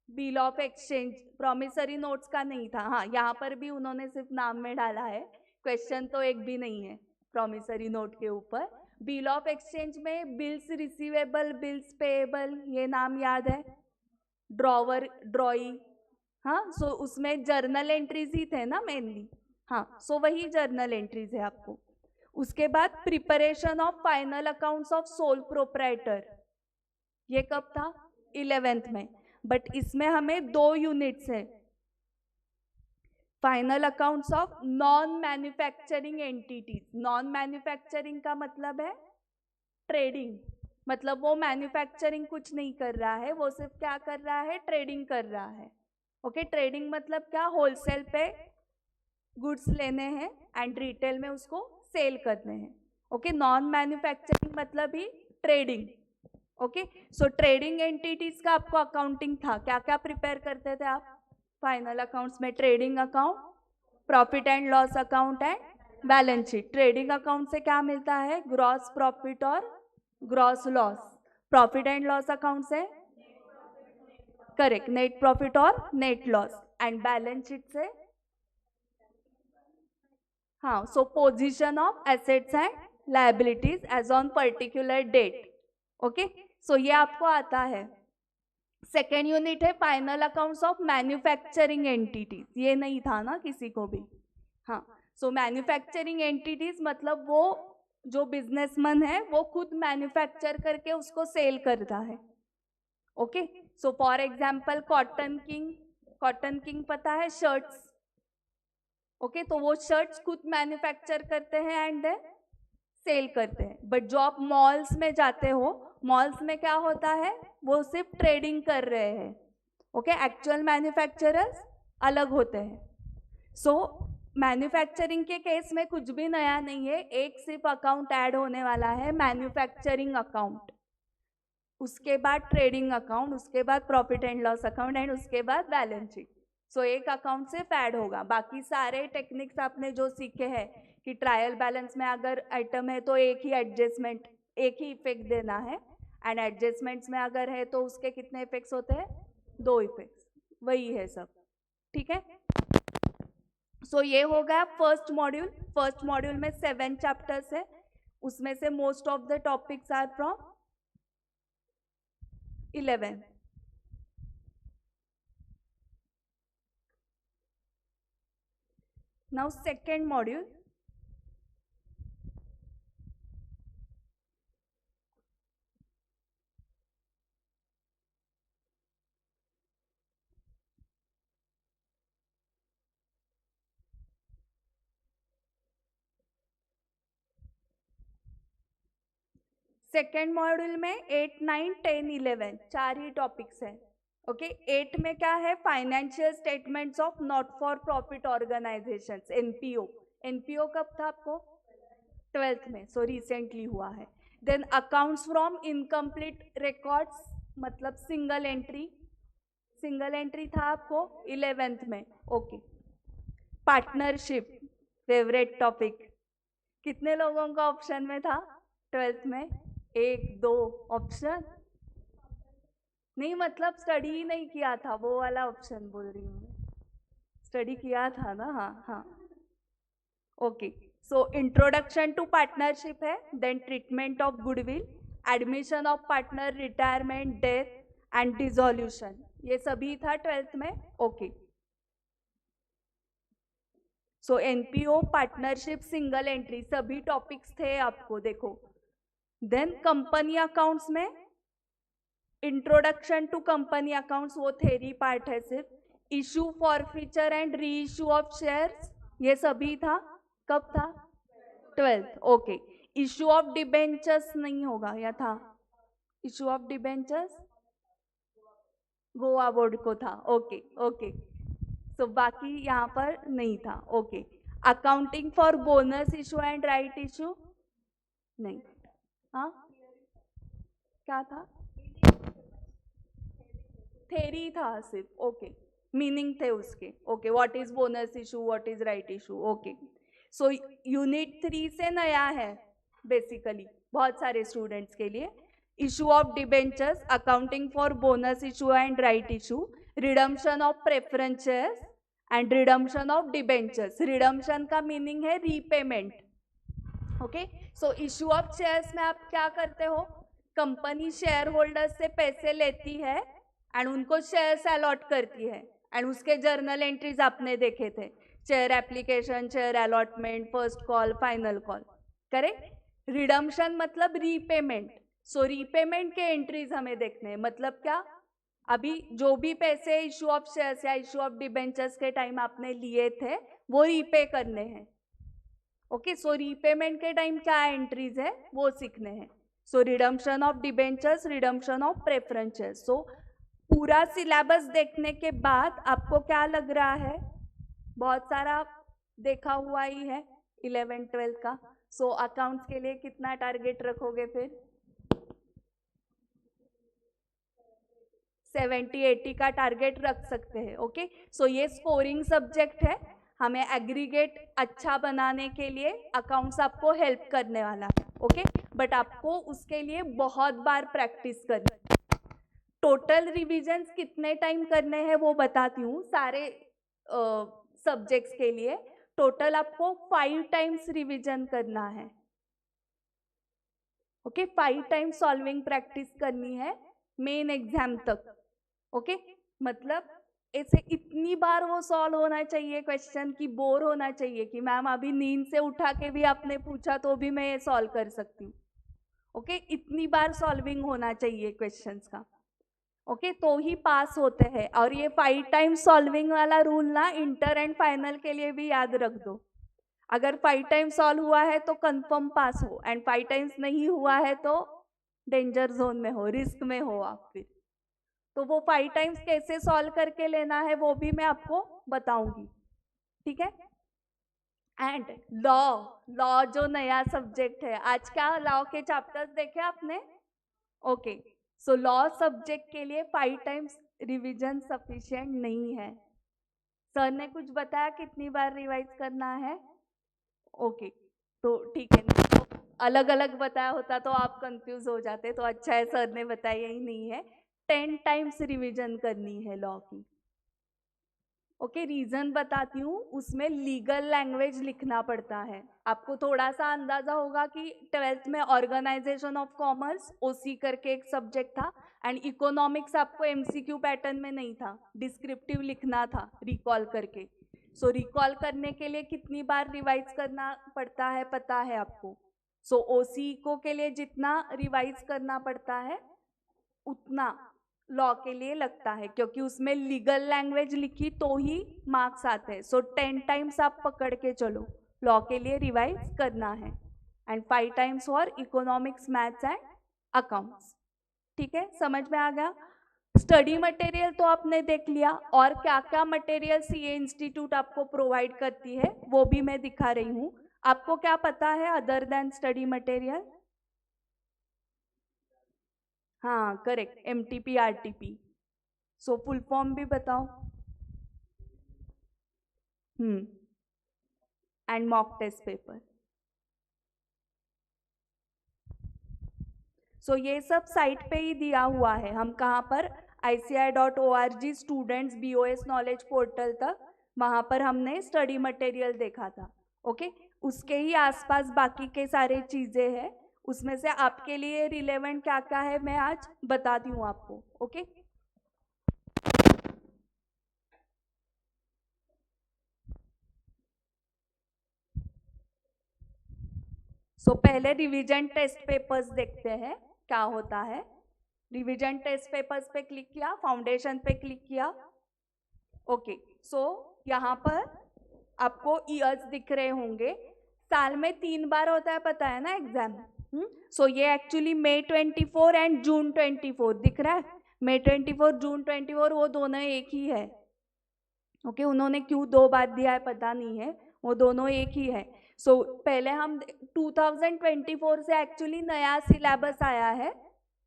Bill of exchange, promissory notes का नहीं था. हाँ, यहाँ पर भी उन्होंने सिर्फ नाम में डाला है, क्वेश्चन तो एक भी नहीं है प्रॉमिसरी नोट के ऊपर. बिल ऑफ एक्सचेंज में बिल्स रिसीवेबल, बिल्स पेएबल, ये नाम याद है. ड्रॉवर, ड्रॉई. हाँ, सो उसमें जर्नल एंट्रीज ही थे ना मेनली. हाँ, सो वही जर्नल एंट्रीज है आपको. उसके बाद preparation of final accounts of sole proprietor, ये कब था? 11th में। बट इसमें हमें 2 यूनिट्स है। Final accounts of non manufacturing entities. Non manufacturing का मतलब है ट्रेडिंग, मतलब वो मैन्युफैक्चरिंग कुछ नहीं कर रहा है, वो सिर्फ क्या कर रहा है? ट्रेडिंग कर रहा है। ओके, ट्रेडिंग मतलब क्या? होलसेल पे गुड्स लेने हैं एंड रिटेल में उसको सेल करने हैं। ओके, नॉन मैन्युफैक्चरिंग मतलब ही ट्रेडिंग। ओके, सो ट्रेडिंग एंटिटीज का आपको अकाउंटिंग था। क्या क्या प्रिपेयर करते थे आप फाइनल अकाउंट्स में? Trading account, profit and loss account and balance sheet. Trading account से क्या मिलता है? ग्रॉस प्रॉफिट और gross loss. Profit and loss account से करेक्ट नेट प्रॉफिट और net loss. And balance sheet से हाँ, so position of assets and liabilities as on particular date. Okay, so ये आपको आता है। सेकेंड यूनिट है final accounts of manufacturing entities. ये नहीं था ना किसी को भी? हाँ, सो मैन्युफैक्चरिंग एंटिटीज मतलब वो जो बिजनेसमैन है वो खुद मैन्युफैक्चर करके उसको सेल करता है। Okay, so for example cotton king, cotton king पता है? शर्ट्स। ओके, तो वो शर्ट्स खुद मैन्युफैक्चर करते हैं एंड सेल करते हैं। बट जो आप मॉल्स में जाते हो, मॉल्स में क्या होता है? वो सिर्फ ट्रेडिंग कर रहे हैं। ओके, एक्चुअल मैन्युफैक्चरर्स अलग होते हैं। सो मैन्युफैक्चरिंग के केस में कुछ भी नया नहीं है, एक सिर्फ अकाउंट ऐड होने वाला है, मैन्युफैक्चरिंग अकाउंट। उसके बाद ट्रेडिंग अकाउंट, उसके बाद profit and loss account and उसके बाद बैलेंस शीट। सो एक अकाउंट सिर्फ ऐड होगा। बाकी सारे टेक्निक्स आपने जो सीखे हैं कि ट्रायल बैलेंस में अगर आइटम है तो एक ही एडजस्टमेंट, एक ही इफेक्ट देना है, एंड एडजस्टमेंट्स में अगर है तो उसके कितने इफेक्ट्स होते हैं? 2 इफेक्ट्स। वही है सब, ठीक है। सो ये हो गया फर्स्ट मॉड्यूल। फर्स्ट मॉड्यूल में 7 चैप्टर्स है, उसमें से most of the topics are from 11। Now second module, second module में 8, 9, 10, 11 4 ही टॉपिक्स हैं। ओके, 8 में क्या है? Financial statements of not for profit organisations, NPO. NPO कब था आपको? 12th में, सो रिसेंटली हुआ है। Then accounts from incomplete records, मतलब सिंगल एंट्री। सिंगल एंट्री था आपको 11th में। Okay, partnership, favourite topic. कितने लोगों का ऑप्शन में था 12th में? 1, 2 ऑप्शन नहीं, मतलब स्टडी ही नहीं किया था, वो वाला ऑप्शन बोल रही हूँ मैं। स्टडी किया था ना? हाँ हाँ, okay. So introduction to partnership है, then treatment of goodwill, admission of partner, retirement, death and dissolution, ये सभी था 12th में। Okay, so NPO, partnership, single entry, सभी टॉपिक्स थे आपको, देखो। देन कंपनी अकाउंट्स में इंट्रोडक्शन टू कंपनी अकाउंट्स, वो थेरी पार्ट है सिर्फ। Issue, forfeiture and reissue of shares, ये सभी था। कब था? 12th। Okay, issue of debentures नहीं होगा, या था? Issue of debentures Goa board को था। ओके ओके, सो बाकी यहाँ पर नहीं था। Okay, accounting for bonus issue and right issue नहीं। हाँ, क्या था? थेरी था सिर्फ। ओके, मीनिंग थे उसके। Okay, what is bonus issue, what is right issue. Okay, so unit 3 से नया है बेसिकली बहुत सारे स्टूडेंट्स के लिए। Issue of debentures, accounting for bonus issue and right issue, redemption of preference shares and redemption of debentures. Redemption का meaning है repayment. Okay, so issue of shares में आप क्या करते हो? कंपनी शेयर होल्डर्स से पैसे लेती है एंड उनको शेयर्स अलॉट करती है, एंड उसके जर्नल एंट्रीज आपने देखे थे, share application, share allotment, first call, final call. Correct. Redemption मतलब रीपेमेंट, सो रीपेमेंट के एंट्रीज हमें देखने हैं। मतलब क्या, अभी जो भी पैसे इशू ऑफ शेयर्स या इशू ऑफ डिबेंचर्स के टाइम आपने लिए थे वो रीपे करने हैं। ओके, सो रीपेमेंट के टाइम क्या एंट्रीज है वो सीखने हैं। So redemption of debentures, redemption of preferences. So पूरा सिलेबस देखने के बाद आपको क्या लग रहा है, बहुत सारा देखा हुआ ही है 11th-12th का। सो अकाउंट्स के लिए कितना टारगेट रखोगे फिर? 70-80 का टारगेट रख सकते हैं। ओके, सो ये स्कोरिंग सब्जेक्ट है, हमें एग्रीगेट अच्छा बनाने के लिए अकाउंट्स आपको हेल्प करने वाला है। ओके, बट आपको उसके लिए बहुत बार प्रैक्टिस करनी है। टोटल रिविजन्स कितने टाइम करने हैं वो बताती हूँ सारे सब्जेक्ट्स के लिए। टोटल आपको 5 टाइम्स रिविजन करना है। ओके, 5 टाइम्स सॉल्विंग प्रैक्टिस करनी है मेन एग्जाम तक। ओके, मतलब ऐसे इतनी बार वो सॉल्व होना चाहिए क्वेश्चन की बोर होना चाहिए कि मैम अभी नींद से उठा के भी आपने पूछा तो भी मैं ये सॉल्व कर सकती हूँ। ओके, इतनी बार सॉल्विंग होना चाहिए क्वेश्चंस का। ओके, तो ही पास होते हैं। और ये 5 टाइम्स सॉल्विंग वाला रूल ना इंटर एंड फाइनल के लिए भी याद रख दो। अगर 5 टाइम्स सॉल्व हुआ है तो कंफर्म पास हो, एंड 5 टाइम्स नहीं हुआ है तो डेंजर जोन में हो, रिस्क में हो आप फिर। तो वो 5 टाइम्स कैसे सॉल्व करके लेना है वो भी मैं आपको बताऊंगी। ठीक है। एंड लॉ, लॉ जो नया सब्जेक्ट है, आज क्या लॉ के चैप्टर्स देखे आपने? ओके, सो लॉ सब्जेक्ट के लिए 5 टाइम्स रिवीजन सफिशिएंट नहीं है। सर ने कुछ बताया कितनी बार रिवाइज करना है? ओके, तो ठीक है, तो अलग अलग बताया होता तो आप कंफ्यूज हो जाते, तो अच्छा है सर ने बताया ही नहीं है। 10 टाइम्स रिवीजन करनी है लॉ की। ओके, रीजन बताती हूँ, उसमें लीगल लैंग्वेज लिखना पड़ता है। आपको थोड़ा सा अंदाजा होगा कि 12th में ऑर्गेनाइजेशन ऑफ कॉमर्स ओसी करके एक सब्जेक्ट था, एंड इकोनॉमिक्स आपको एमसीक्यू पैटर्न में नहीं था, डिस्क्रिप्टिव लिखना था रिकॉल करके। सो रिकॉल करने के लिए कितनी बार रिवाइज करना पड़ता है पता है आपको? सो ओसी को के लिए जितना रिवाइज करना पड़ता है उतना लॉ के लिए लगता है, क्योंकि उसमें लीगल लैंग्वेज लिखी तो ही मार्क्स आते हैं। सो 10 टाइम्स आप पकड़ के चलो, लॉ के लिए रिवाइज करना है, and 5 times for economics, maths and accounts. ठीक है, समझ में आ गया? स्टडी मटेरियल तो आपने देख लिया, और क्या क्या मटेरियल सीए इंस्टीट्यूट आपको प्रोवाइड करती है वो भी मैं दिखा रही हूँ। आपको क्या पता है अदर देन स्टडी मटेरियल? हाँ correct, MTP RTP. So full form भी बताओ। And mock test paper. So ये सब साइट पे ही दिया हुआ है। हम कहाँ पर? ICI.org students BOS knowledge portal तक, वहाँ पर हमने स्टडी मटेरियल देखा था। ओके, उसके ही आसपास बाकी के सारे चीज़ें हैं, उसमें से आपके लिए रिलेवेंट क्या क्या है मैं आज बताती हूँ आपको। ओके, सो पहले रिवीजन टेस्ट पेपर्स देखते हैं क्या होता है। रिवीजन टेस्ट पेपर्स पे क्लिक किया, फाउंडेशन पे क्लिक किया। ओके, सो यहाँ पर आपको ईयर्स दिख रहे होंगे। साल में 3 बार होता है, पता है ना एग्जाम? सो ये एक्चुअली May 24 एंड June 24 दिख रहा है। May 24, June 24 वो दोनों एक ही है। ओके, उन्होंने क्यों 2 बार दिया है पता नहीं है, वो दोनों एक ही है। सो पहले हम 2024 से एक्चुअली नया सिलेबस आया है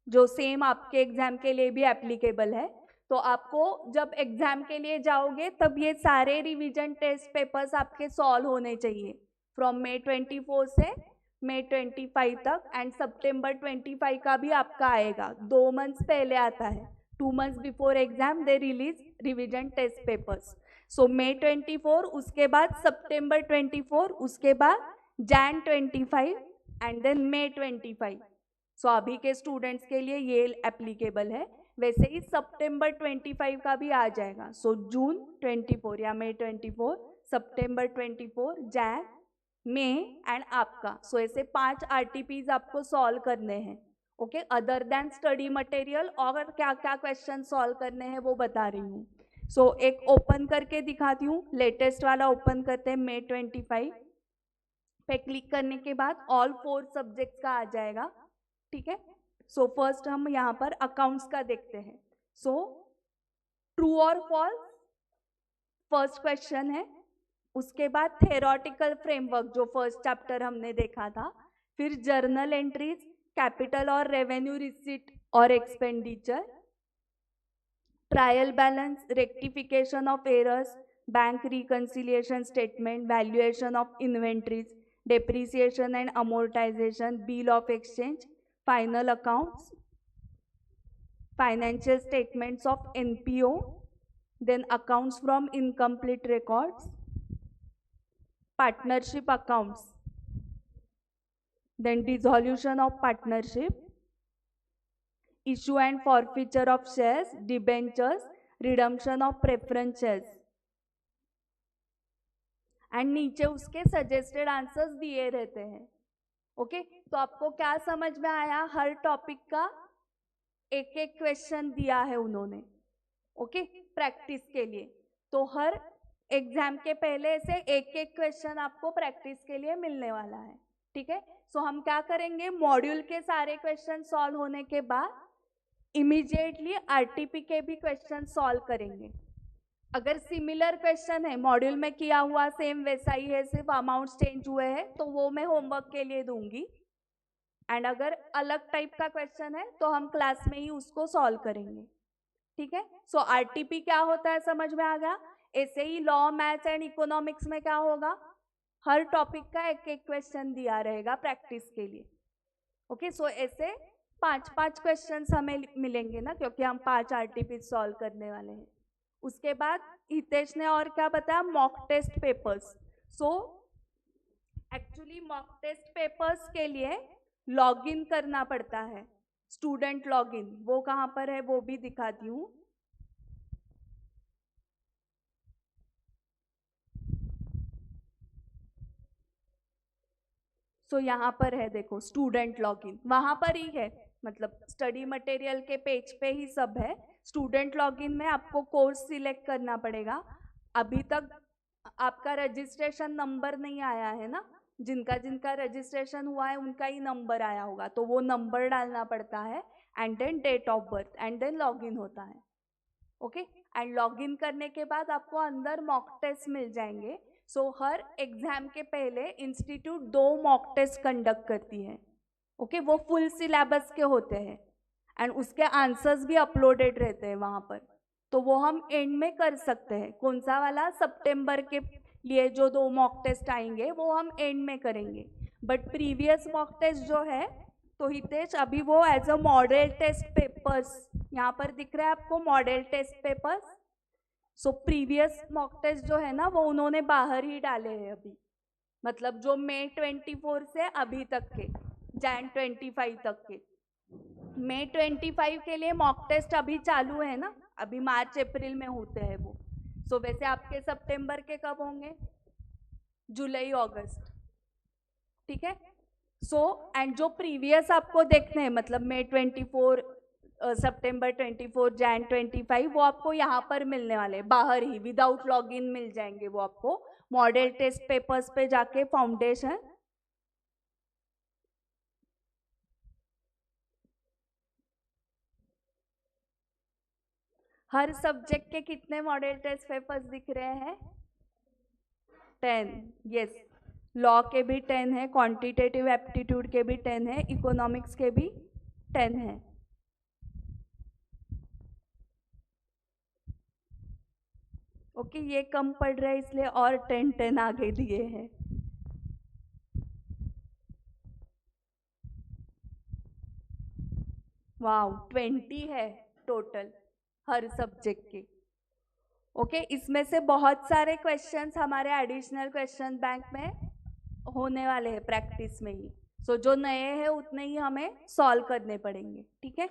जो सेम आपके एग्जाम के लिए भी एप्लीकेबल है। तो आपको जब एग्जाम के लिए जाओगे तब ये सारे रिवीजन टेस्ट पेपर्स आपके सॉल्व होने चाहिए, फ्रॉम May 24 से May 25 तक, एंड September 25 का भी आपका आएगा। 2 मंथ्स पहले आता है, 2 months before exam they release revision test papers. So May 24, उसके बाद September 24, उसके बाद Jan 25 एंड देन May 25। सो अभी के स्टूडेंट्स के लिए ये एप्लीकेबल है। वैसे ही September 25 का भी आ जाएगा। सो June 24 या May 24, September 24, Jan में एंड आपका। सो ऐसे 5 RTPs आपको सॉल्व करने हैं। Okay, other than study material और क्या क्या क्वेश्चन सॉल्व करने हैं वो बता रही हूँ। सो एक ओपन करके दिखाती हूँ, लेटेस्ट वाला ओपन करते हैं। May 25 पे क्लिक करने के बाद ऑल 4 सब्जेक्ट्स का आ जाएगा। ठीक है, सो फर्स्ट हम यहाँ पर अकाउंट्स का देखते हैं। सो ट्रू और फॉल्स फर्स्ट क्वेश्चन है, उसके बाद थेरोटिकल फ्रेमवर्क जो फर्स्ट चैप्टर हमने देखा था, फिर जर्नल एंट्रीज, कैपिटल और रेवेन्यू रिसीट और expenditure, trial balance, rectification of errors, bank reconciliation statement, valuation of inventories, depreciation and amortisation, bill of exchange, final accounts, financial statements of NPO, then accounts from incomplete records, partnership accounts, then dissolution of partnership, issue and forfeiture of shares, debentures, redemption of preference shares, and नीचे उसके suggested answers दिए रहते हैं। Okay, तो आपको क्या समझ में आया? हर टॉपिक का एक एक क्वेश्चन दिया है उन्होंने। ओके, प्रैक्टिस के लिए। तो हर एग्जाम के पहले ऐसे एक एक क्वेश्चन आपको प्रैक्टिस के लिए मिलने वाला है। ठीक है, सो हम क्या करेंगे, मॉड्यूल के सारे क्वेश्चन सॉल्व होने के बाद इमीडिएटली RTP के भी क्वेश्चन सॉल्व करेंगे। अगर सिमिलर क्वेश्चन है, मॉड्यूल में किया हुआ सेम वैसा ही है, सिर्फ अमाउंट चेंज हुए हैं, तो वो मैं होमवर्क के लिए दूंगी। एंड अगर अलग टाइप का क्वेश्चन है तो हम क्लास में ही उसको सॉल्व करेंगे। ठीक है, सो RTP क्या होता है समझ में आ गया। ऐसे ही लॉ, मैथ्स एंड इकोनॉमिक्स में क्या होगा, हर टॉपिक का एक एक क्वेश्चन दिया रहेगा प्रैक्टिस के लिए। ओके, सो ऐसे 5-5 क्वेश्चन हमें मिलेंगे ना, क्योंकि हम 5 RTP सॉल्व करने वाले हैं। उसके बाद हितेश ने और क्या बताया, mock test papers. So actually mock test papers के लिए लॉगिन करना पड़ता है, स्टूडेंट लॉगिन। वो कहाँ पर है वो भी दिखाती हूँ। सो यहाँ पर है, देखो स्टूडेंट लॉगिन, वहाँ पर ही है, मतलब स्टडी मटेरियल के पेज पे ही सब है। स्टूडेंट लॉगिन में आपको कोर्स सिलेक्ट करना पड़ेगा। अभी तक आपका रजिस्ट्रेशन नंबर नहीं आया है ना, जिनका जिनका रजिस्ट्रेशन हुआ है उनका ही नंबर आया होगा, तो वो नंबर डालना पड़ता है and then date of birth and then login होता है। ओके, एंड लॉगिन करने के बाद आपको अंदर मॉक टेस्ट मिल जाएंगे। सो हर एग्जाम के पहले इंस्टीट्यूट 2 मॉक टेस्ट कंडक्ट करती है। ओके, वो फुल सिलेबस के होते हैं एंड उसके आंसर्स भी अपलोडेड रहते हैं वहाँ पर, तो वो हम एंड में कर सकते हैं। कौन सा वाला, सितंबर के लिए जो 2 मॉक टेस्ट आएंगे वो हम एंड में करेंगे। बट प्रीवियस मॉक टेस्ट जो है, तो हितेश अभी वो as a model test papers यहाँ पर दिख रहा है आपको, model test papers. So previous mock test जो है ना वो उन्होंने बाहर ही डाले हैं अभी, मतलब जो May 24 से अभी तक के Jan 25 तक के। May 25 के लिए मॉक टेस्ट अभी चालू है ना, अभी मार्च अप्रैल में होते हैं वो। सो वैसे आपके सितंबर के कब होंगे, जुलाई अगस्त। ठीक है, सो एंड जो प्रीवियस आपको देखने हैं, मतलब May 24, सितंबर 24, Jan 25, वो आपको यहाँ पर मिलने वाले, बाहर ही विदाउट लॉगिन मिल जाएंगे वो आपको। मॉडल टेस्ट पेपर्स पे जाके फाउंडेशन, हर सब्जेक्ट के कितने मॉडल टेस्ट पेपर्स दिख रहे हैं, 10। यस, लॉ के भी 10 है, क्वांटिटेटिव एप्टीट्यूड के भी 10 है, इकोनॉमिक्स के भी 10 है। ओके, ये कम पड़ रहा है इसलिए और 10 आगे दिए हैं। वाओ, 20 है टोटल हर सब्जेक्ट के। ओके, इसमें से बहुत सारे क्वेश्चंस हमारे एडिशनल क्वेश्चन बैंक में होने वाले हैं प्रैक्टिस में ही। सो जो नए हैं उतने ही हमें सॉल्व करने पड़ेंगे। ठीक है,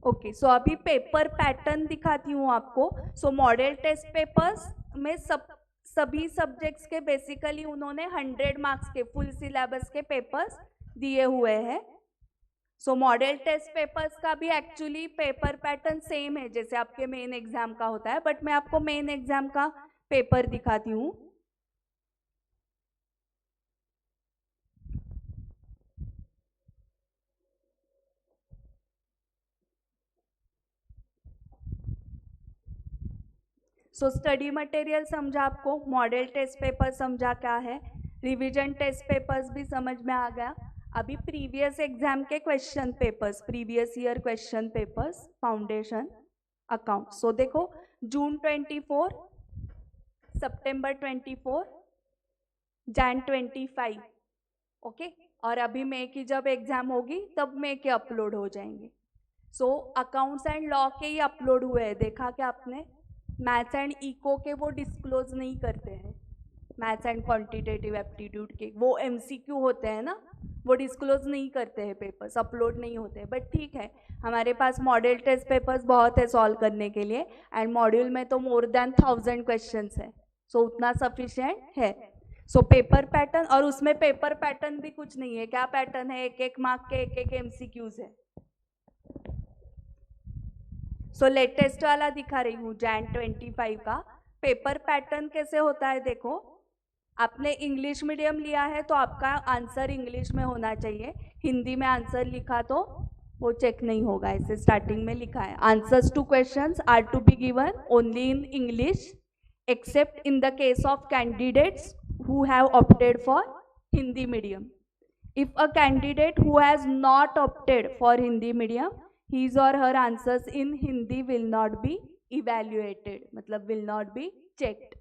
ओके, सो अभी पेपर पैटर्न दिखाती हूँ आपको। सो मॉडल टेस्ट पेपर्स में सब सभी सब्जेक्ट्स के बेसिकली उन्होंने 100 मार्क्स के फुल सिलेबस के पेपर्स दिए हुए हैं. सो मॉडल टेस्ट पेपर्स का भी एक्चुअली पेपर पैटर्न सेम है जैसे आपके मेन एग्जाम का होता है, बट मैं आपको मेन एग्जाम का पेपर दिखाती हूँ. सो स्टडी मटेरियल समझा आपको, मॉडल टेस्ट पेपर समझा क्या है, रिवीजन टेस्ट पेपर्स भी समझ में आ गया. अभी प्रीवियस एग्जाम के question papers, previous year question papers, foundation account. So देखो जून 24, सितंबर 24, जैन 25, ओके. और अभी मई की जब एग्जाम होगी तब मई के अपलोड हो जाएंगे. सो अकाउंट्स एंड लॉ के ही अपलोड हुए हैं, देखा क्या आपने. मैथ्स एंड इको के वो डिस्क्लोज नहीं करते हैं, मैथ्स एंड क्वांटिटेटिव एप्टीट्यूड के वो एमसीक्यू होते हैं ना, वो डिस्क्लोज नहीं करते हैं, पेपर्स अपलोड नहीं होते. बट ठीक है, हमारे पास मॉडल टेस्ट पेपर्स बहुत है सॉल्व करने के लिए, एंड मॉड्यूल में तो मोर देन 1000 क्वेश्चंस है. सो उतना सफिशिएंट है. सो पेपर पैटर्न, और उसमें पेपर पैटर्न भी कुछ नहीं है. क्या पैटर्न है, एक एक मार्क के एक एक एमसीक्यूज है. सो लेटेस्ट वाला दिखा रही हूँ, जैन 25 का पेपर पैटर्न कैसे होता है. देखो आपने इंग्लिश मीडियम लिया है तो आपका आंसर इंग्लिश में होना चाहिए. हिंदी में आंसर लिखा तो वो चेक नहीं होगा. ऐसे स्टार्टिंग में लिखा है, answers to questions are to be given only in English except in the case of candidates who have opted for Hindi medium. If a candidate who has not opted for Hindi medium, his or her answers in Hindi will not be evaluated, मतलब will not be checked.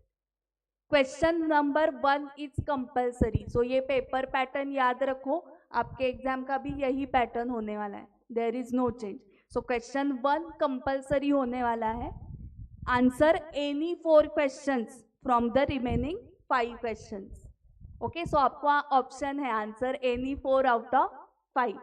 Question number 1 is compulsory. So ये paper pattern याद रखो, आपके exam का भी यही pattern होने वाला है. There is no change. So question 1 compulsory होने वाला है. Answer any 4 questions from the remaining 5 questions. Okay, so आपको ऑप्शन है answer any 4 out of 5.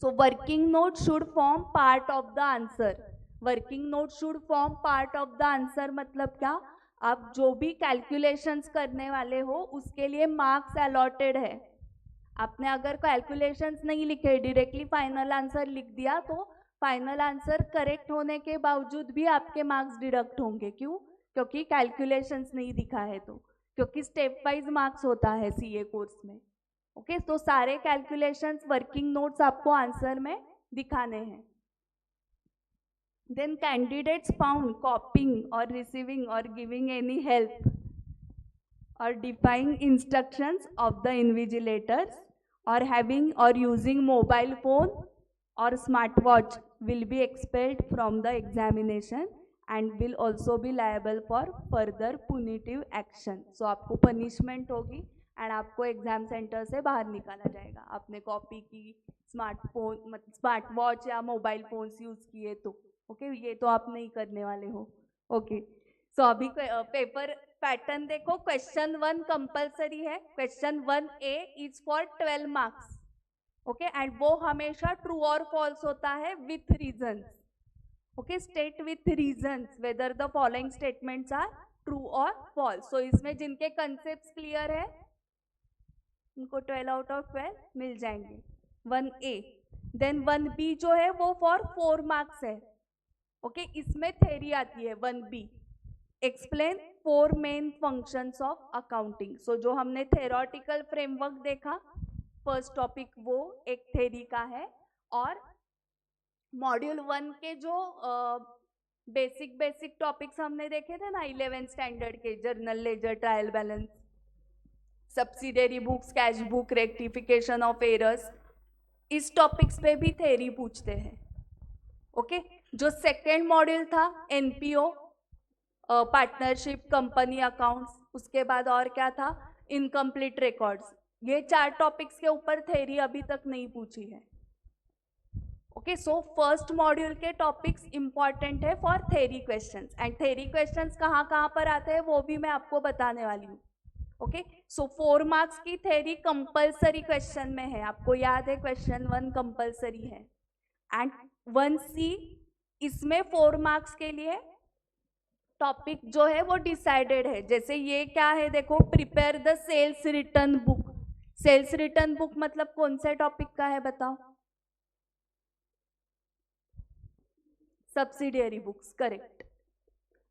So working note should form part of the answer. Working note should form part of the answer मतलब क्या, आप जो भी calculations करने वाले हो उसके लिए मार्क्स अलॉटेड है. आपने अगर कैलकुलेशंस नहीं लिखे, डायरेक्टली फाइनल आंसर लिख दिया, तो फाइनल आंसर करेक्ट होने के बावजूद भी आपके मार्क्स डिडक्ट होंगे. क्यों, क्योंकि कैलकुलेशंस नहीं दिखा है. तो क्योंकि स्टेप वाइज मार्क्स होता है सीए कोर्स में. ओके, तो सारे कैलकुलेशंस वर्किंग नोट्स आपको आंसर में दिखाने हैं. देन कैंडिडेट्स फाउंड कॉपिंग और रिसीविंग और गिविंग एनी हेल्प और defying instructions of the invigilators और हैविंग और यूजिंग मोबाइल फोन और smart watch will be expelled from the examination and will also be liable for further punitive action. So आपको punishment होगी and आपको exam centre से बाहर निकाला जाएगा. आपने कॉपी की, स्मार्टफोन स्मार्ट वॉच या मोबाइल फोन्स यूज़ किए तो ओके, ये तो आप नहीं करने वाले हो. ओके, सो अभी पेपर पैटर्न देखो. क्वेश्चन 1 कंपल्सरी है. Question 1A is for 12 marks. Okay, and वो हमेशा ट्रू और फॉल्स होता है with reasons. Okay, state with reasons whether the following statements are true or false. So इसमें जिनके concepts clear है उनको 12 out of 12 मिल जाएंगे. 1A. Then 1B जो है वो for 4 marks है. Okay, इसमें theory आती है. 1B explain 4 main functions of accounting. So जो हमने theoretical framework देखा, first topic वो एक theory का है. और मॉड्यूल 1 के जो बेसिक टॉपिक्स हमने देखे थे ना 11th स्टैंडर्ड के, journal ledger, trial balance, subsidiary books, cash book, rectification of errors, इस टॉपिक्स पे भी थ्योरी पूछते हैं. ओके, जो सेकेंड मॉड्यूल था एनपीओ, पार्टनरशिप, कंपनी अकाउंट्स, उसके बाद और क्या था, इनकम्प्लीट रिकॉर्ड्स. ये 4 टॉपिक्स के ऊपर थ्योरी अभी तक नहीं पूछी है. ओके, सो फर्स्ट मॉड्यूल के टॉपिक्स इंपॉर्टेंट है for theory questions. And theory questions कहाँ पर आते हैं वो भी मैं आपको बताने वाली हूँ. ओके, सो 4 मार्क्स की थ्योरी कंपल्सरी क्वेश्चन में है. आपको याद है क्वेश्चन 1 कंपल्सरी है. एंड 1C इसमें 4 मार्क्स के लिए टॉपिक जो है वो डिसाइडेड है। जैसे ये क्या है, देखो, prepare the sales return book. Sales return book मतलब कौन से टॉपिक का है बताओ? Subsidiary books, correct.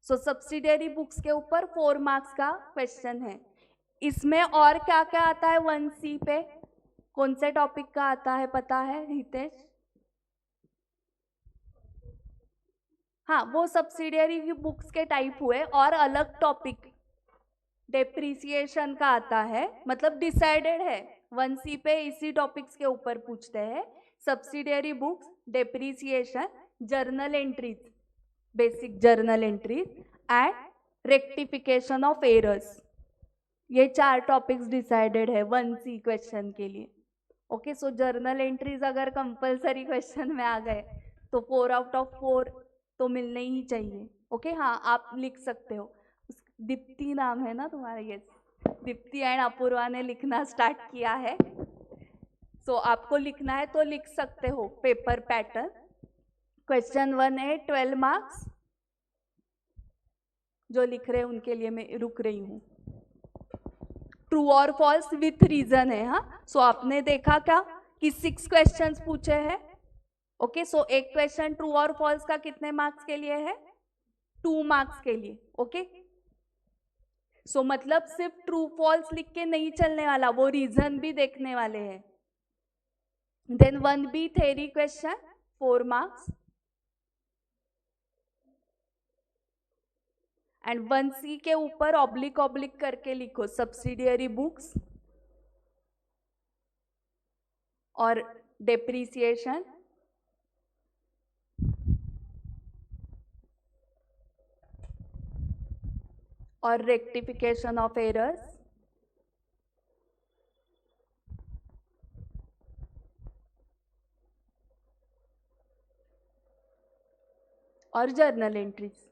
So subsidiary books के ऊपर 4 मार्क्स का क्वेश्चन है। इसमें और क्या क्या आता है 1C पे? कौन से टॉपिक का आता है, पता है हितेश? हाँ, वो सब्सिडियरी बुक्स के टाइप हुए। और अलग टॉपिक डेप्रिसिएशन का आता है, मतलब डिसाइडेड है 1C पे इसी टॉपिक्स के ऊपर पूछते हैं। Subsidiary books, depreciation, journal entries, basic journal entries and rectification of errors. ये 4 टॉपिक्स डिसाइडेड है 1C क्वेश्चन के लिए। ओके, सो जर्नल एंट्रीज अगर कंपलसरी क्वेश्चन में आ गए तो 4 आउट ऑफ 4 तो मिलने ही चाहिए। ओके, हाँ, आप लिख सकते हो। दीप्ति नाम है ना तुम्हारा? यस, दीप्ति एंड अपूर्वा ने लिखना स्टार्ट किया है। सो आपको लिखना है तो लिख सकते हो। पेपर पैटर्न क्वेश्चन 1 है 12 मार्क्स। जो लिख रहे हैं उनके लिए मैं रुक रही हूँ। ट्रू और फॉल्स विथ रीजन है। हाँ, सो आपने देखा क्या कि 6 क्वेश्चंस पूछे हैं। ओके, सो एक क्वेश्चन ट्रू और फॉल्स का कितने मार्क्स के लिए है? 2 मार्क्स के लिए। ओके, सो मतलब सिर्फ ट्रू फॉल्स लिख के नहीं चलने वाला, वो रीजन भी देखने वाले हैं। Then 1B theory question 4 marks and 1C के ऊपर ऑब्लिक ऑब्लिक करके लिखो सब्सिडियरी बुक्स और डेप्रिसिएशन और रेक्टिफिकेशन ऑफ एरर्स और जर्नल एंट्रीज।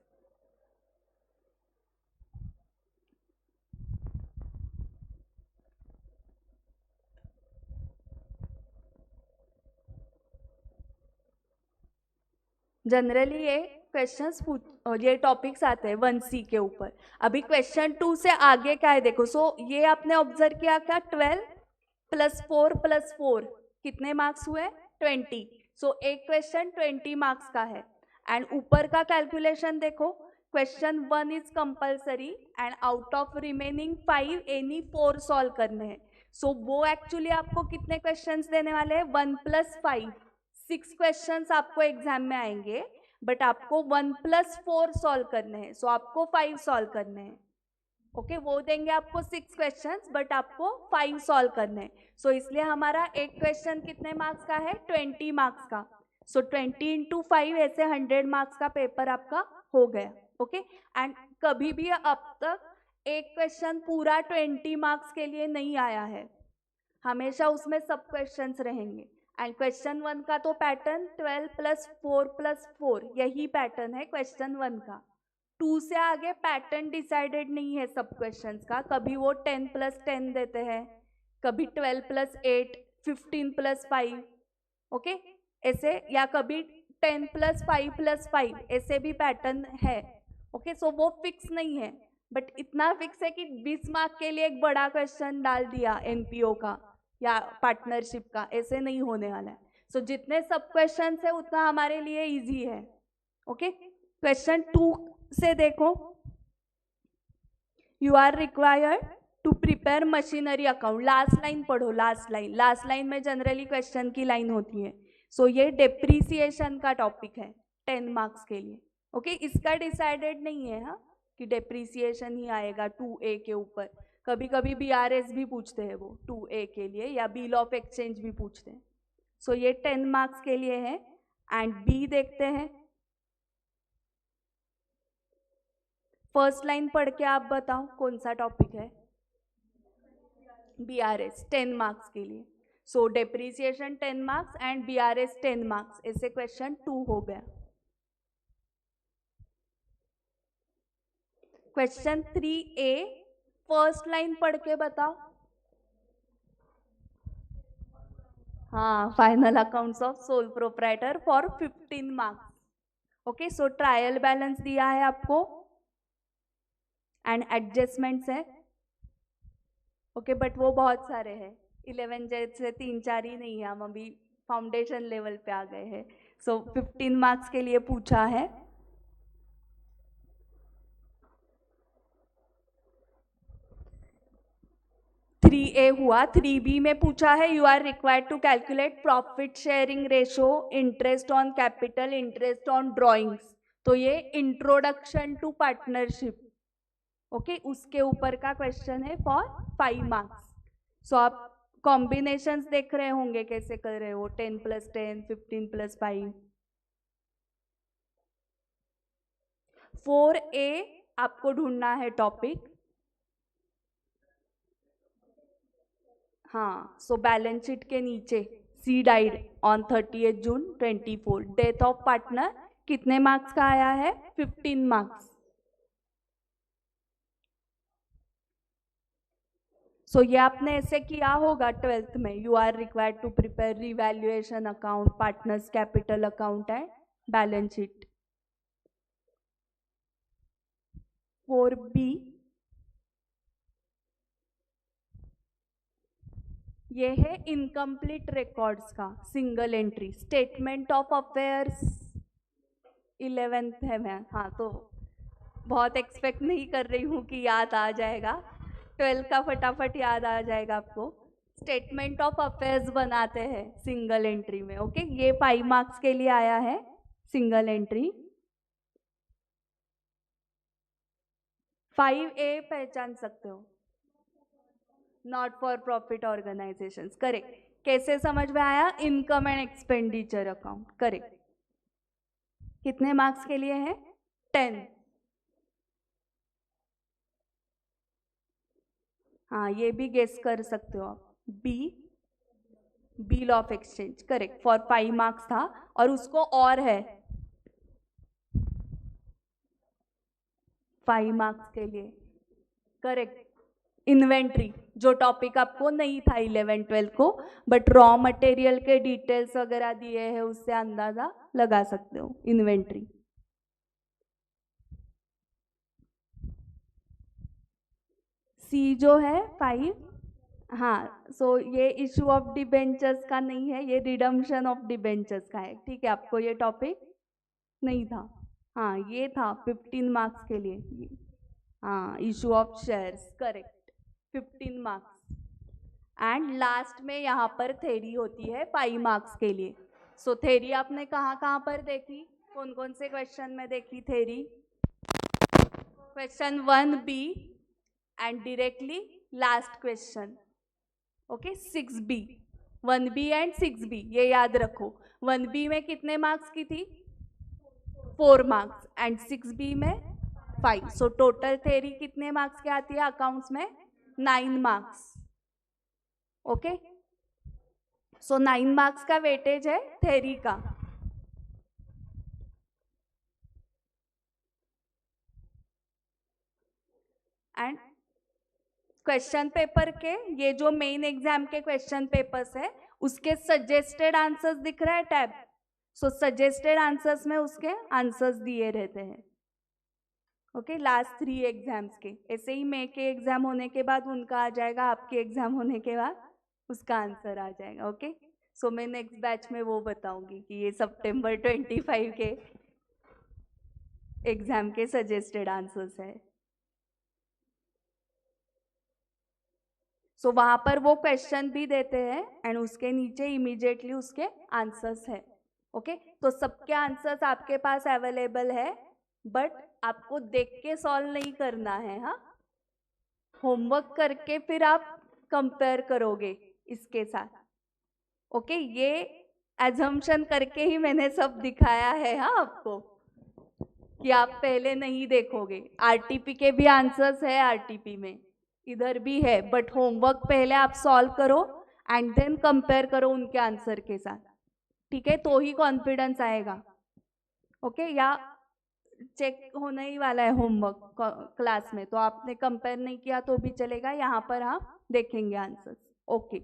जनरली ये क्वेश्चंस ये टॉपिक्स आते हैं 1C के ऊपर। अभी क्वेश्चन 2 से आगे क्या है देखो। सो ये आपने ऑब्जर्व किया क्या? 12 + 4 + 4 कितने मार्क्स हुए? 20। सो एक क्वेश्चन 20 मार्क्स का है। एंड ऊपर का कैलकुलेशन देखो, question 1 is compulsory and out of remaining 5 any 4 solve करने हैं। सो वो एक्चुअली आपको कितने क्वेश्चंस देने वाले हैं? 1 + 5, 6 क्वेश्चंस आपको एग्जाम में आएंगे, बट आपको 1 + 4 सॉल्व करने हैं। सो आपको 5 सॉल्व करने हैं। ओके, वो देंगे आपको 6 क्वेश्चंस, बट आपको 5 सॉल्व करने हैं। सो इसलिए हमारा एक क्वेश्चन कितने मार्क्स का है? 20 मार्क्स का। सो 20 × 5 ऐसे 100 मार्क्स का पेपर आपका हो गया। ओके, एंड कभी भी अब तक एक क्वेश्चन पूरा 20 मार्क्स के लिए नहीं आया है, हमेशा उसमें सब क्वेश्चंस रहेंगे। एंड क्वेश्चन 1 का तो पैटर्न 12 + 4 + 4 यही पैटर्न है क्वेश्चन 1 का। 2 से आगे पैटर्न डिसाइडेड नहीं है सब क्वेश्चंस का। कभी वो 10 + 10 देते हैं, कभी 12 + 8, 15 + 5, ओके, ऐसे, या कभी 10 + 5 + 5 ऐसे भी पैटर्न है। ओके, सो वो फिक्स नहीं है, बट इतना फिक्स है कि 20 मार्क के लिए एक बड़ा क्वेश्चन डाल दिया एनपीओ का या पार्टनरशिप का, ऐसे नहीं होने वाला है। सो जितने सब क्वेश्चन है उतना हमारे लिए इजी है। ओके, क्वेश्चन 2 से देखो, you are required to prepare machinery account. Last line पढ़ो, लास्ट लाइन में जनरली क्वेश्चन की लाइन होती है। सो ये डेप्रिसिएशन का टॉपिक है 10 मार्क्स के लिए। ओके, इसका डिसाइडेड नहीं है हाँ कि डेप्रिसिएशन ही आएगा 2A के ऊपर। कभी कभी BRS भी पूछते हैं वो 2A के लिए, या बिल ऑफ एक्सचेंज भी पूछते हैं। सो ये 10 मार्क्स के लिए है। एंड B देखते हैं, फर्स्ट लाइन पढ़ के आप बताओ कौन सा टॉपिक है? BRS 10 मार्क्स के लिए। सो depreciation 10 marks and BRS 10 marks, ऐसे क्वेश्चन 2 हो गया। क्वेश्चन 3A फर्स्ट लाइन पढ़ के बताओ। हाँ, final accounts of sole proprietor for 15 marks. Okay, so trial balance दिया है आपको एंड एडजस्टमेंट्स है। ओके बट वो बहुत सारे हैं, 11 जैसे 3-4 ही नहीं है, हम अभी फाउंडेशन लेवल पे आ गए हैं। सो 15 मार्क्स के लिए पूछा है। थ्री ए हुआ। 3B में पूछा है you are required to calculate profit sharing ratio, interest on capital, interest on drawings. तो ये इंट्रोडक्शन टू पार्टनरशिप, ओके, उसके ऊपर का क्वेश्चन है फॉर 5 मार्क्स। सो आप कॉम्बिनेशंस देख रहे होंगे कैसे कर रहे हो, 10 + 10, 15 + 5। 4A आपको ढूंढना है टॉपिक। हाँ, सो बैलेंस शीट के नीचे she died on 30 June 24, death of partner कितने मार्क्स का आया है? 15 मार्क्स। सो ये आपने ऐसे किया होगा 12th में, you are required to prepare revaluation account, partners capital account and balance sheet. 4B ये है इनकम्प्लीट रिकॉर्ड्स का single entry, statement of affairs 11th है मैं, हाँ तो बहुत एक्सपेक्ट नहीं कर रही हूँ कि याद आ जाएगा, 12 का फटाफट याद आ जाएगा आपको। स्टेटमेंट ऑफ अफेयर्स बनाते हैं सिंगल एंट्री में, ओके, ये 5 मार्क्स के लिए आया है सिंगल एंट्री। 5A पहचान सकते हो, not for profit organisations, correct. कैसे समझ में आया? Income and expenditure account, correct. कितने मार्क्स के लिए है? 10। हाँ ये भी गेस कर सकते हो आप, B, bill of exchange, correct, for 5 marks था। और उसको और है 5 मार्क्स के लिए, करेक्ट, इन्वेंट्री, जो टॉपिक आपको नहीं था 11-12 को, बट रॉ मटेरियल के डिटेल्स वगैरह दिए हैं, उससे अंदाजा लगा सकते हो इन्वेंट्री। सी जो है 5, हाँ, सो ये इशू ऑफ डिबेंचर्स का नहीं है, ये रिडम्पशन ऑफ डिबेंचर्स का है, ठीक है, आपको ये टॉपिक नहीं था। हाँ ये था 15 मार्क्स के लिए, हाँ, issue of shares, correct, 15 marks. And last में यहाँ पर थेरी होती है 5 मार्क्स के लिए। सो थेरी आपने कहाँ कहाँ पर देखी, कौन कौन से क्वेश्चन में देखी theory? Question 1B and directly last question, okay, 6B, 1B and 6B, ये याद रखो। 1B में कितने मार्क्स की थी? 4 मार्क्स, एंड 6B में 5। सो टोटल थेरी कितने मार्क्स की आती है अकाउंट्स में? 9 मार्क्स, ओके। सो 9 मार्क्स का वेटेज है थेरी का। एंड क्वेश्चन पेपर के, ये जो मेन एग्जाम के क्वेश्चन पेपर्स है, उसके सजेस्टेड आंसर्स दिख रहा है टैब। सो सजेस्टेड आंसर्स में उसके आंसर्स दिए रहते हैं, ओके, लास्ट 3 एग्जाम्स के। ऐसे ही मे के एग्जाम होने के बाद उनका आ जाएगा, आपके एग्जाम होने के बाद उसका आंसर आ जाएगा, ओके। सो मैं नेक्स्ट बैच में वो बताऊंगी कि ये सितंबर 25 के एग्जाम के सजेस्टेड आंसर्स है। सो वहां पर वो क्वेश्चन भी देते हैं एंड उसके नीचे इमीडिएटली उसके आंसर्स है, ओके। तो सबके आंसर्स आपके पास अवेलेबल है, बट आपको देख के सॉल्व नहीं करना है, हाँ, होमवर्क करके फिर आप कंपेयर करोगे इसके साथ, ओके। ये एजम्पशन करके ही मैंने सब दिखाया है, हाँ, आपको, कि आप पहले नहीं देखोगे। आरटीपी के भी आंसर्स है, आरटीपी में इधर भी है, बट होमवर्क पहले आप सॉल्व करो एंड देन कंपेयर करो उनके आंसर के साथ, ठीक है, तो ही कॉन्फिडेंस आएगा, ओके। या चेक होने ही वाला है होमवर्क क्लास में, तो आपने कंपेयर नहीं किया तो भी चलेगा, यहाँ पर आप देखेंगे आंसर्स, ओके।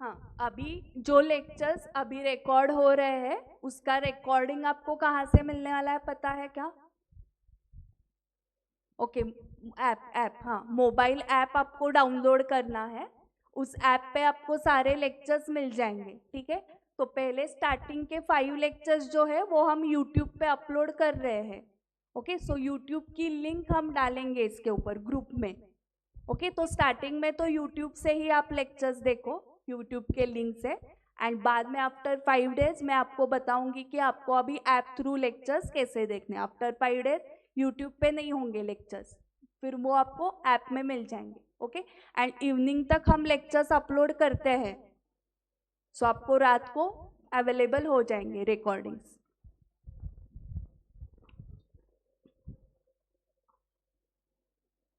हाँ, अभी जो लेक्चर्स अभी रिकॉर्ड हो रहे हैं उसका रिकॉर्डिंग आपको कहाँ से मिलने वाला है पता है क्या? ओके, ऐप, हाँ, मोबाइल ऐप आपको डाउनलोड करना है। उस ऐप पे आपको सारे लेक्चर्स मिल जाएंगे, ठीक है। तो पहले स्टार्टिंग के 5 लेक्चर्स जो है वो हम यूट्यूब पे अपलोड कर रहे हैं। ओके, सो यूट्यूब की लिंक हम डालेंगे इसके ऊपर ग्रुप में। ओके, तो स्टार्टिंग में तो यूट्यूब से ही आप लेक्चर्स देखो, यूट्यूब के लिंक से। एंड बाद में आफ्टर 5 डेज मैं आपको बताऊंगी कि आपको अभी ऐप थ्रू लेक्चर्स कैसे देखने। आफ्टर 5 डेज यूट्यूब पे नहीं होंगे लेक्चर्स, फिर वो आपको ऐप में मिल जाएंगे। ओके, एंड इवनिंग तक हम लेक्चर्स अपलोड करते हैं, सो आपको रात को अवेलेबल हो जाएंगे रिकॉर्डिंग्स।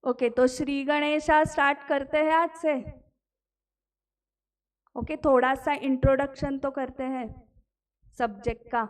ओके, तो श्री गणेशा स्टार्ट करते हैं आज से। ओके, थोड़ा सा इंट्रोडक्शन तो करते हैं सब्जेक्ट का।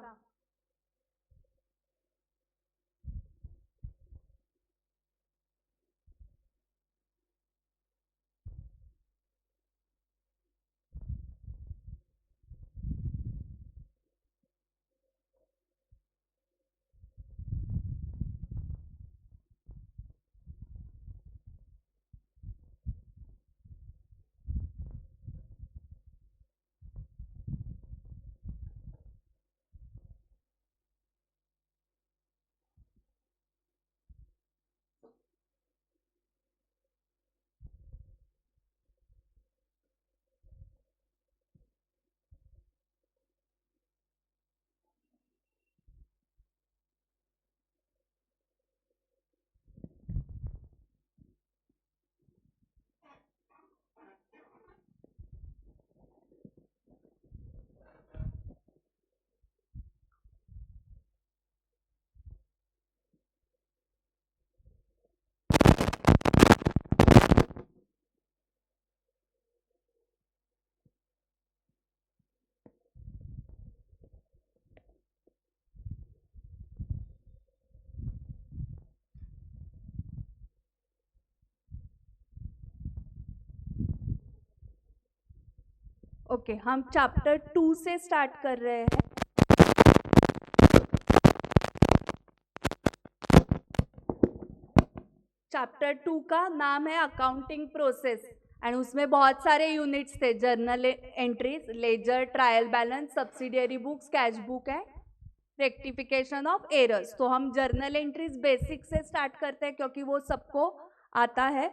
ओके, हम चैप्टर 2 से स्टार्ट कर रहे हैं। चैप्टर 2 का नाम है अकाउंटिंग प्रोसेस, एंड उसमें बहुत सारे यूनिट्स थे। Journal entries, ledger, trial balance, subsidiary books, cash book है, रेक्टिफिकेशन ऑफ एरर्स। तो हम जर्नल एंट्रीज बेसिक से स्टार्ट करते हैं क्योंकि वो सबको आता है।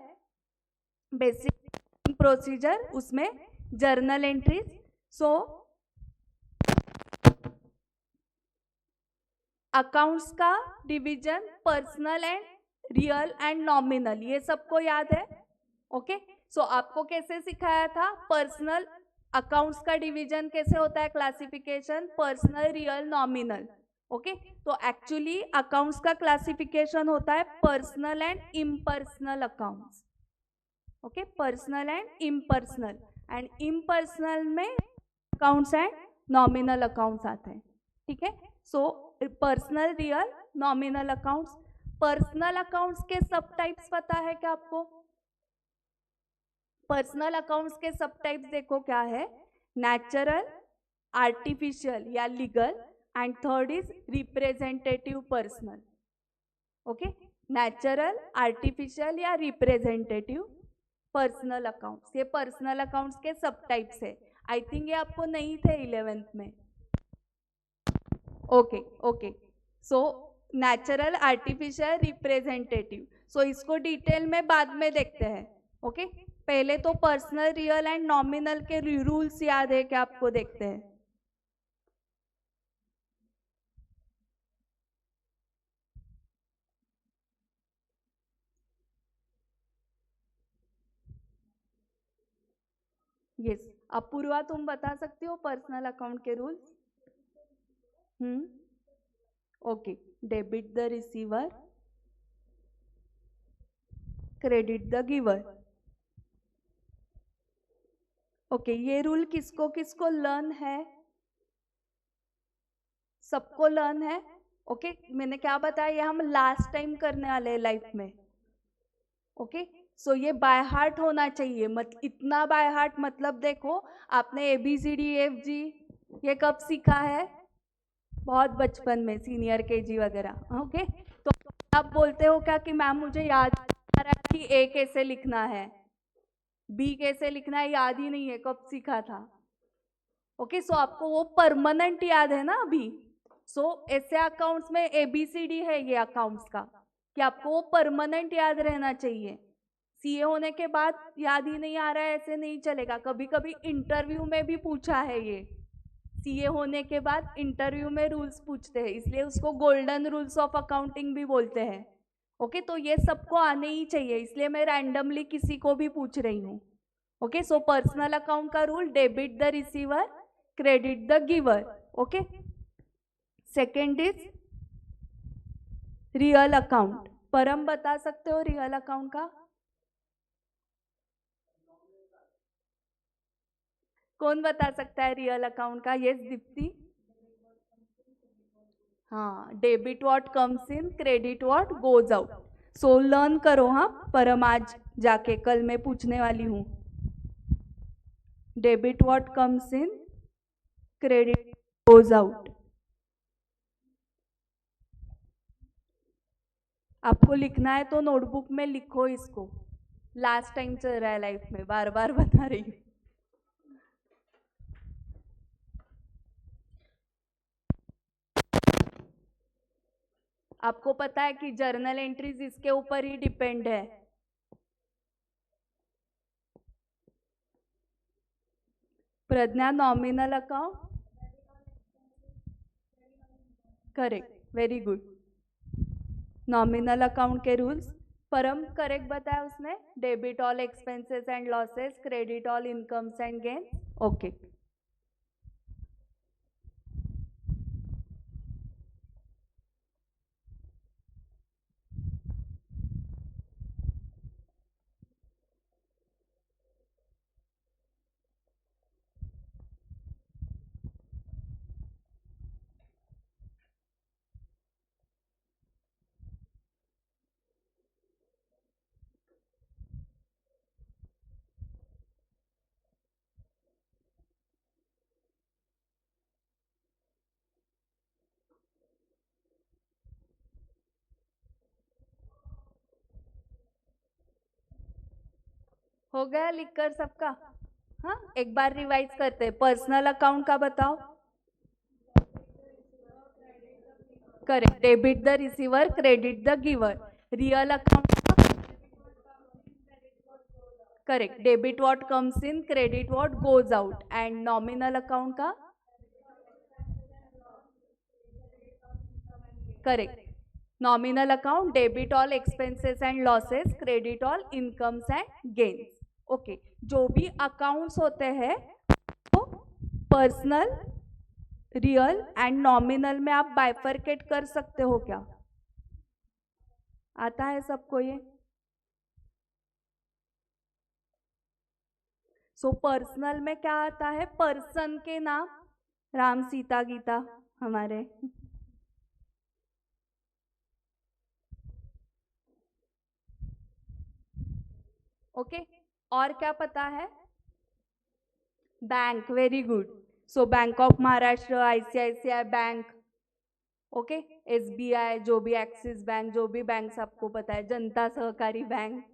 बेसिक प्रोसीजर, उसमें जर्नल एंट्रीज। सो अकाउंट्स का division personal and real and nominal, ये सबको याद है। ओके, सो आपको कैसे सिखाया था पर्सनल अकाउंट्स का डिवीजन कैसे होता है, classification personal, real, nominal. Okay, तो एक्चुअली अकाउंट्स का क्लासिफिकेशन होता है personal and impersonal accounts. Okay, personal and impersonal में अकाउंट्स एंड नॉमिनल अकाउंट्स आते हैं, ठीक है। So personal, real, nominal accounts. Personal accounts के सब टाइप्स पता है क्या आपको? पर्सनल अकाउंट्स के सब टाइप्स देखो क्या है, नेचुरल, आर्टिफिशियल या legal, and third is representative personal. Okay, natural, artificial या रिप्रेजेंटेटिव पर्सनल अकाउंट्स, ये पर्सनल अकाउंट्स के सब टाइप्स है। आई थिंक ये आपको नहीं थे 11th में। Okay okay, so natural, artificial, representative, so इसको डिटेल में बाद में देखते हैं। ओके, पहले तो पर्सनल, रियल एंड नॉमिनल के रूल्स याद है क्या आपको? देखते हैं। यस, अपूर्वा तुम बता सकती हो पर्सनल अकाउंट के rules? Okay, debit the receiver, credit the giver. Okay, ये रूल किसको किसको लर्न है? सबको लर्न है। ओके, मैंने क्या बताया, ये हम लास्ट टाइम करने वाले हैं लाइफ में। ओके, सो ये बाय हार्ट होना चाहिए। इतना बाय हार्ट मतलब देखो, आपने ABCD EFG ये कब सीखा है? बहुत बचपन में, सीनियर KG वगैरह। ओके, तो आप बोलते हो क्या कि मैम मुझे याद आ रहा है कि A कैसे लिखना है, B कैसे लिखना है, याद ही नहीं है, कब सीखा था? ओके, सो आपको वो परमानेंट याद है ना अभी। सो ऐसे अकाउंट्स में ABCD है ये अकाउंट्स का, कि आपको वो परमानेंट याद रहना चाहिए। CA होने के बाद याद ही नहीं आ रहा है, ऐसे नहीं चलेगा। कभी कभी इंटरव्यू में भी पूछा है ये, CA होने के बाद इंटरव्यू में रूल्स पूछते हैं, इसलिए उसको गोल्डन रूल्स ऑफ अकाउंटिंग भी बोलते हैं। ओके, तो ये सबको आने ही चाहिए, इसलिए मैं रैंडमली किसी को भी पूछ रही हूँ। ओके, सो पर्सनल अकाउंट का rule, debit the receiver, credit the giver. Okay, second is real account. परम बता सकते हो रियल अकाउंट का? कौन बता सकता है रियल अकाउंट का? यस दीप्ति। हाँ, debit what comes in, credit what goes out. So learn करो। हाँ, परम आज जाके, कल मैं पूछने वाली हूँ। Debit what comes in, credit goes out. आपको लिखना है तो नोटबुक में लिखो इसको। लास्ट टाइम चल रहा है लाइफ में, बार बार बता रही हूँ। आपको पता है कि जर्नल एंट्रीज इसके ऊपर ही डिपेंड है। Pragya, nominal account, correct, very good. Nominal account के रूल्स, परम करेक्ट बताया उसने। Debit all expenses and losses, credit all incomes and gain. Okay, हो गया लिखकर सबका? हाँ, एक बार रिवाइज करते हैं। पर्सनल अकाउंट का बताओ। Correct, debit the receiver, credit the giver. Real account का, correct, debit what comes in, credit what goes out. And nominal account का, correct, nominal account, debit all expenses and losses, credit all incomes and gains. Okay, जो भी accounts होते हैं तो personal, real and nominal में आप bifurcate कर सकते हो क्या? आता है सबको ये? सो पर्सनल में क्या आता है? पर्सन के नाम, राम सीता गीता हमारे। ओके, और क्या पता है? Bank, very good. So bank of Maharashtra, ICICI bank, okay, SBI, जो भी एक्सिस बैंक, जो भी बैंक आपको पता है, जनता सहकारी बैंक।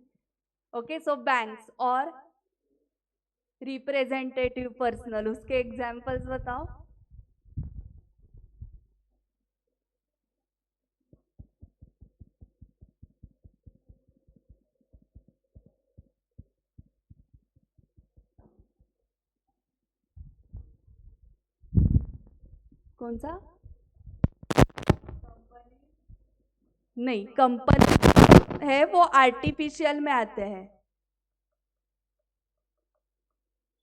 ओके, सो बैंक्स। और रिप्रेजेंटेटिव पर्सनल, उसके एग्जाम्पल्स बताओ। कौन सा? नहीं, कंपनी है वो आर्टिफिशियल में आते हैं,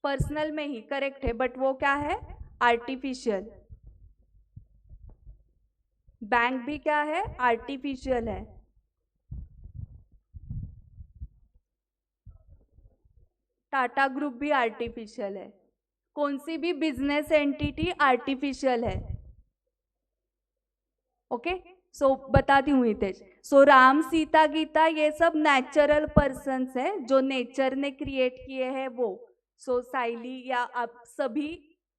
पर्सनल में ही करेक्ट है, बट वो क्या है? आर्टिफिशियल। बैंक भी क्या है? आर्टिफिशियल है। टाटा ग्रुप भी आर्टिफिशियल है। कौन सी भी बिजनेस एंटिटी आर्टिफिशियल है। ओके, सो बताती हूँ हितेश। सो राम सीता गीता ये सब नेचुरल पर्सन्स है जो नेचर ने क्रिएट किए हैं वो। सो साइली या आप सभी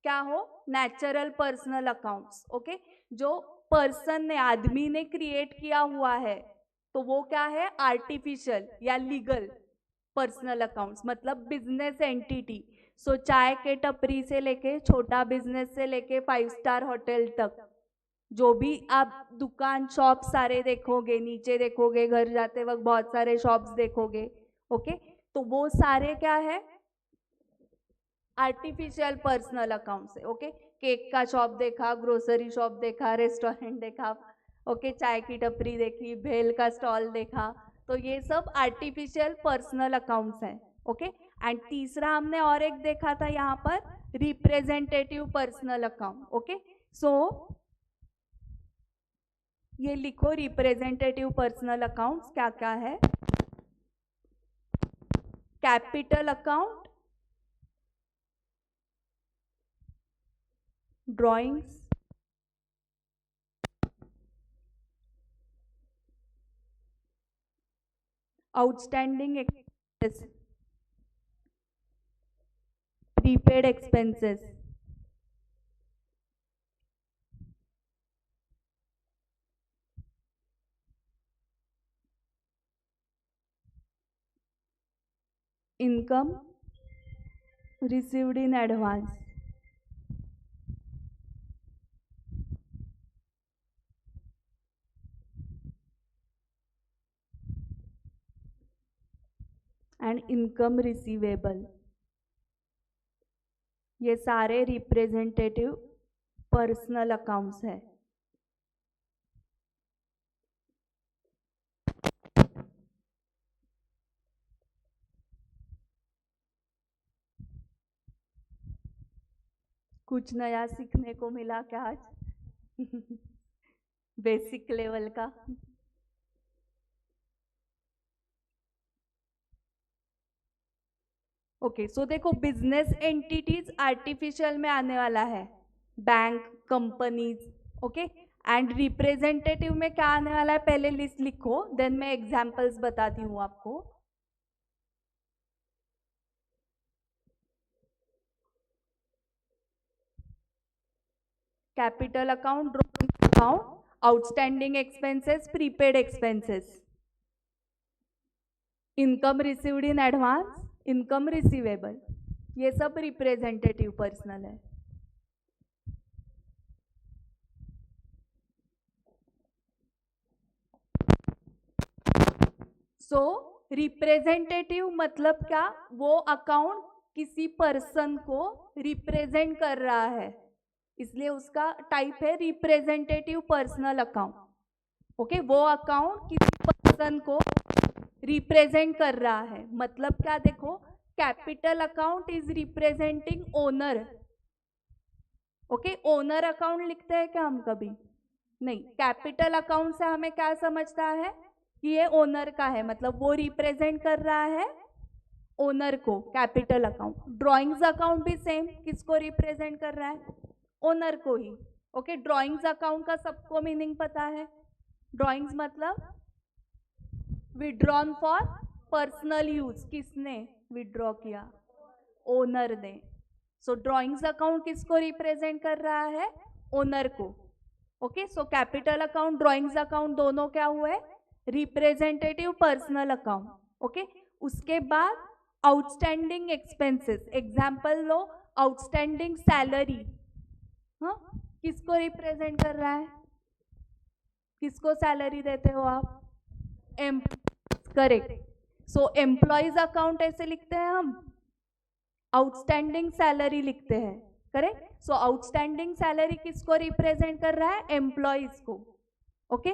क्या हो, नेचुरल पर्सनल अकाउंट्स। ओके, जो पर्सन ने, आदमी ने क्रिएट किया हुआ है तो वो क्या है, आर्टिफिशियल या लीगल पर्सनल अकाउंट्स, मतलब बिजनेस एंटिटी। सो चाय के टपरी से लेके, छोटा बिजनेस से लेके 5 स्टार होटल तक, जो भी आप दुकान शॉप सारे देखोगे, नीचे देखोगे, घर जाते वक्त बहुत सारे शॉप्स देखोगे। ओके, तो वो सारे क्या है, आर्टिफिशियल पर्सनल अकाउंट्स है। ओके, केक का शॉप देखा, ग्रोसरी शॉप देखा, रेस्टोरेंट देखा, ओके, चाय की टपरी देखी, भेल का स्टॉल देखा, तो ये सब आर्टिफिशियल पर्सनल अकाउंट्स हैं। ओके, एंड तीसरा हमने और एक देखा था यहाँ पर, representative personal account. Okay, so ये लिखो रिप्रेजेंटेटिव पर्सनल अकाउंट्स क्या क्या है। Capital account, drawings, outstanding expenses, prepaid expenses, income received in advance, and income receivable. ये सारे रिप्रेजेंटेटिव पर्सनल अकाउंट्स है। कुछ नया सीखने को मिला क्या आज? बेसिक लेवल का। ओके, सो देखो बिजनेस एंटिटीज आर्टिफिशियल में आने वाला है, bank, companies. Okay, and representative में क्या आने वाला है, पहले लिस्ट लिखो, देन मैं एग्जांपल्स बताती हूँ आपको। Capital account, drawing account, outstanding expenses, prepaid expenses, income received in advance, income receivable, ये सब रिप्रेजेंटेटिव पर्सनल है। सो रिप्रेजेंटेटिव मतलब क्या, वो अकाउंट किसी पर्सन को रिप्रेजेंट कर रहा है, इसलिए उसका टाइप है रिप्रेजेंटेटिव पर्सनल अकाउंट। ओके, वो अकाउंट किसी पर्सन को रिप्रेजेंट कर रहा है, मतलब क्या, देखो capital account is representing owner. Okay, owner account लिखते हैं क्या हम कभी? नहीं, कैपिटल अकाउंट से हमें क्या समझता है कि ये ओनर का है, मतलब वो रिप्रेजेंट कर रहा है ओनर को, कैपिटल अकाउंट। ड्राइंग्स अकाउंट भी सेम, किसको रिप्रेजेंट कर रहा है, ओनर को ही। ओके, ड्राइंग्स अकाउंट का सबको मीनिंग पता है, ड्राइंग्स मतलब विड्रॉन फॉर पर्सनल यूज, किसने विड्रॉ किया, ओनर ने। सो ड्राइंग्स अकाउंट किसको रिप्रेजेंट कर रहा है, ओनर को। Okay, so capital account, drawings account दोनों क्या हुए, रिप्रेजेंटेटिव पर्सनल अकाउंट। ओके, उसके बाद आउटस्टैंडिंग एक्सपेंसेस, एग्जाम्पल लो, आउटस्टैंडिंग सैलरी, हाँ, किसको रिप्रेजेंट कर रहा है, किसको सैलरी देते हो आप, करेक्ट। सो एम्प्लॉयज अकाउंट ऐसे लिखते हैं हम, आउटस्टैंडिंग सैलरी लिखते हैं, करेक्ट। सो आउटस्टैंडिंग सैलरी किसको रिप्रेजेंट कर रहा है, एम्प्लॉयज को। ओके,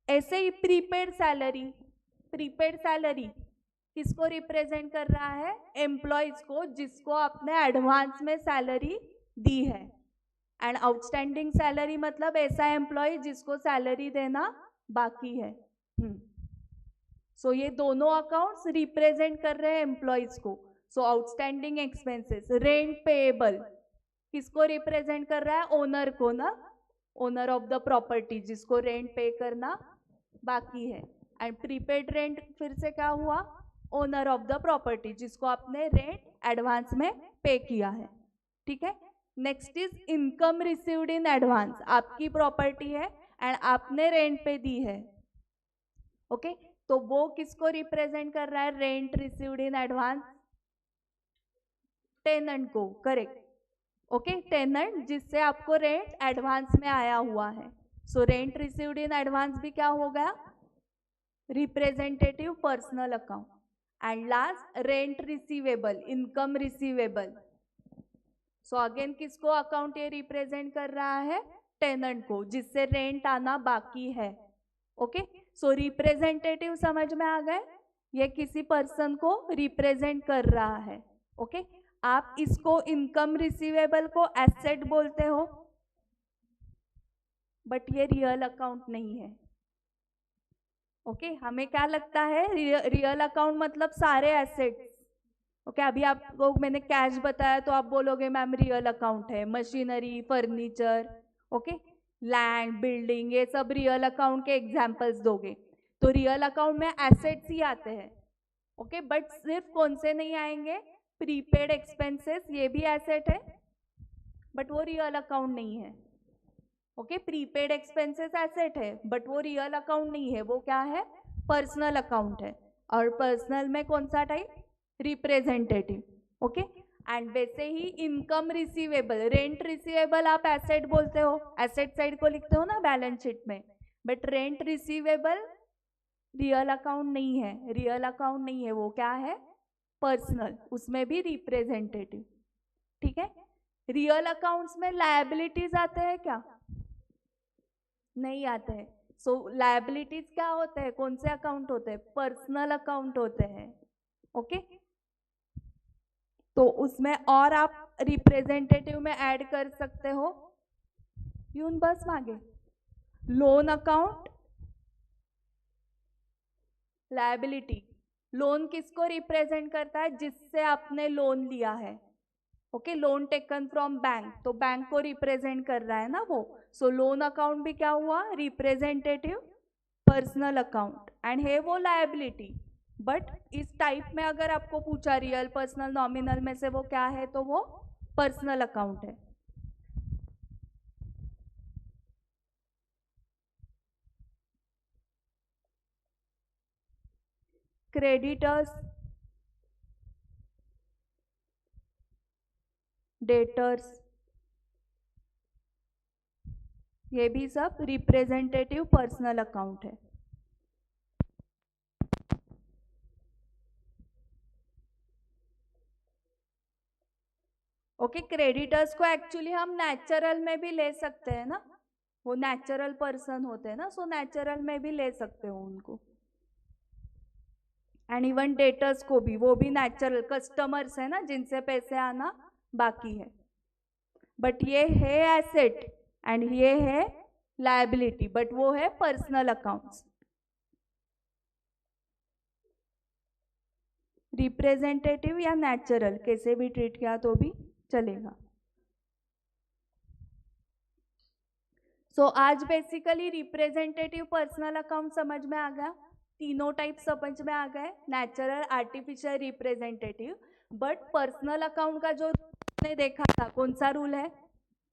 ऐसे ही प्रीपेड सैलरी, प्रीपेड सैलरी किसको रिप्रेजेंट कर रहा है, एम्प्लॉयज को, जिसको आपने एडवांस में सैलरी दी है। एंड आउटस्टैंडिंग सैलरी मतलब ऐसा एम्प्लॉय जिसको सैलरी देना बाकी है। सो ये दोनों अकाउंट्स रिप्रेजेंट कर रहे हैं एम्प्लॉयज को। सो आउटस्टैंडिंग एक्सपेंसेस, रेंट पेएबल किसको रिप्रेजेंट कर रहा है, ओनर को ना, ओनर ऑफ द प्रॉपर्टी, जिसको रेंट पे करना बाकी है। एंड प्रीपेड रेंट फिर से क्या हुआ, ओनर ऑफ द प्रॉपर्टी, जिसको आपने रेंट एडवांस में पे किया है। ठीक है। Next is income received in advance, आपकी प्रॉपर्टी है एंड आपने रेंट पे दी है। ओके, तो वो किसको रिप्रेजेंट कर रहा है, rent received in advance, tenant को, करेक्ट। ओके, टेनेंट जिससे आपको रेंट एडवांस में आया हुआ है। So rent received in advance भी क्या हो गया, representative personal account. And last rent receivable, income receivable. So again किसको अकाउंट ये रिप्रेजेंट कर रहा है, टेनेंट को, जिससे रेंट आना बाकी है। ओके, सो रिप्रेजेंटेटिव समझ में आ गए, ये किसी पर्सन को रिप्रेजेंट कर रहा है। ओके, आप इसको इनकम रिसीवेबल को एसेट बोलते हो, बट ये रियल अकाउंट नहीं है। ओके, हमें क्या लगता है, रियल अकाउंट मतलब सारे एसेट्स। ओके, अभी आपको मैंने कैश बताया तो आप बोलोगे मैम रियल अकाउंट है, machinery, furniture, okay, land, building, ये सब रियल अकाउंट के एग्जाम्पल्स दोगे। तो रियल अकाउंट में एसेट्स ही आते हैं। ओके, बट सिर्फ कौन से नहीं आएंगे, प्रीपेड एक्सपेंसेस, ये भी एसेट है बट वो रियल अकाउंट नहीं है। ओके, प्रीपेड एक्सपेंसेस एसेट है बट वो रियल अकाउंट नहीं है, वो क्या है, पर्सनल अकाउंट है। और पर्सनल में कौन सा टाइप, रिप्रेजेंटेटिव। ओके, एंड वैसे ही इनकम रिसीवेबल, रेंट रिसीवेबल आप एसेट बोलते हो, एसेट साइड को लिखते हो ना बैलेंस शीट में, but rent receivable real account नहीं है, रियल अकाउंट नहीं है, वो क्या है, पर्सनल, उसमें भी रिप्रेजेंटेटिव। ठीक है। रियल अकाउंट्स में लायबिलिटीज आते हैं क्या, नहीं आते हैं। सो लायबिलिटीज क्या होते हैं, कौन से अकाउंट होते हैं, पर्सनल अकाउंट होते हैं। ओके, तो उसमें और आप रिप्रेजेंटेटिव में ऐड कर सकते हो, यून बस मांगे, लोन अकाउंट, लायबिलिटी। लोन किसको रिप्रेजेंट करता है, जिससे आपने लोन लिया है। Okay, loan taken from bank, तो बैंक को रिप्रेजेंट कर रहा है ना वो। सो लोन अकाउंट भी क्या हुआ, रिप्रेजेंटेटिव पर्सनल अकाउंट, एंड है वो लायबिलिटी। बट इस टाइप में अगर आपको पूछा रियल, पर्सनल, नॉमिनल में से वो क्या है, तो वो पर्सनल अकाउंट है। क्रेडिटर्स, डेटर्स, ये भी सब रिप्रेजेंटेटिव पर्सनल अकाउंट है। ओके, क्रेडिटर्स को एक्चुअली हम नेचुरल में भी ले सकते हैं ना, वो नेचुरल पर्सन होते हैं ना, सो नेचुरल में भी ले सकते हो उनको। एंड इवन डेटर्स को भी, वो भी नेचुरल कस्टमर्स है ना, जिनसे पैसे आना बाकी है। बट ये है एसेट एंड ये है लायबिलिटी, बट वो है पर्सनल अकाउंट्स। रिप्रेजेंटेटिव या नेचुरल, कैसे भी ट्रीट किया तो भी चलेगा। सो आज बेसिकली रिप्रेजेंटेटिव पर्सनल अकाउंट समझ में आ गया, तीनों टाइप समझ में आ गए, natural, artificial, representative. But personal account का जो ने देखा था, कौन सा रूल है,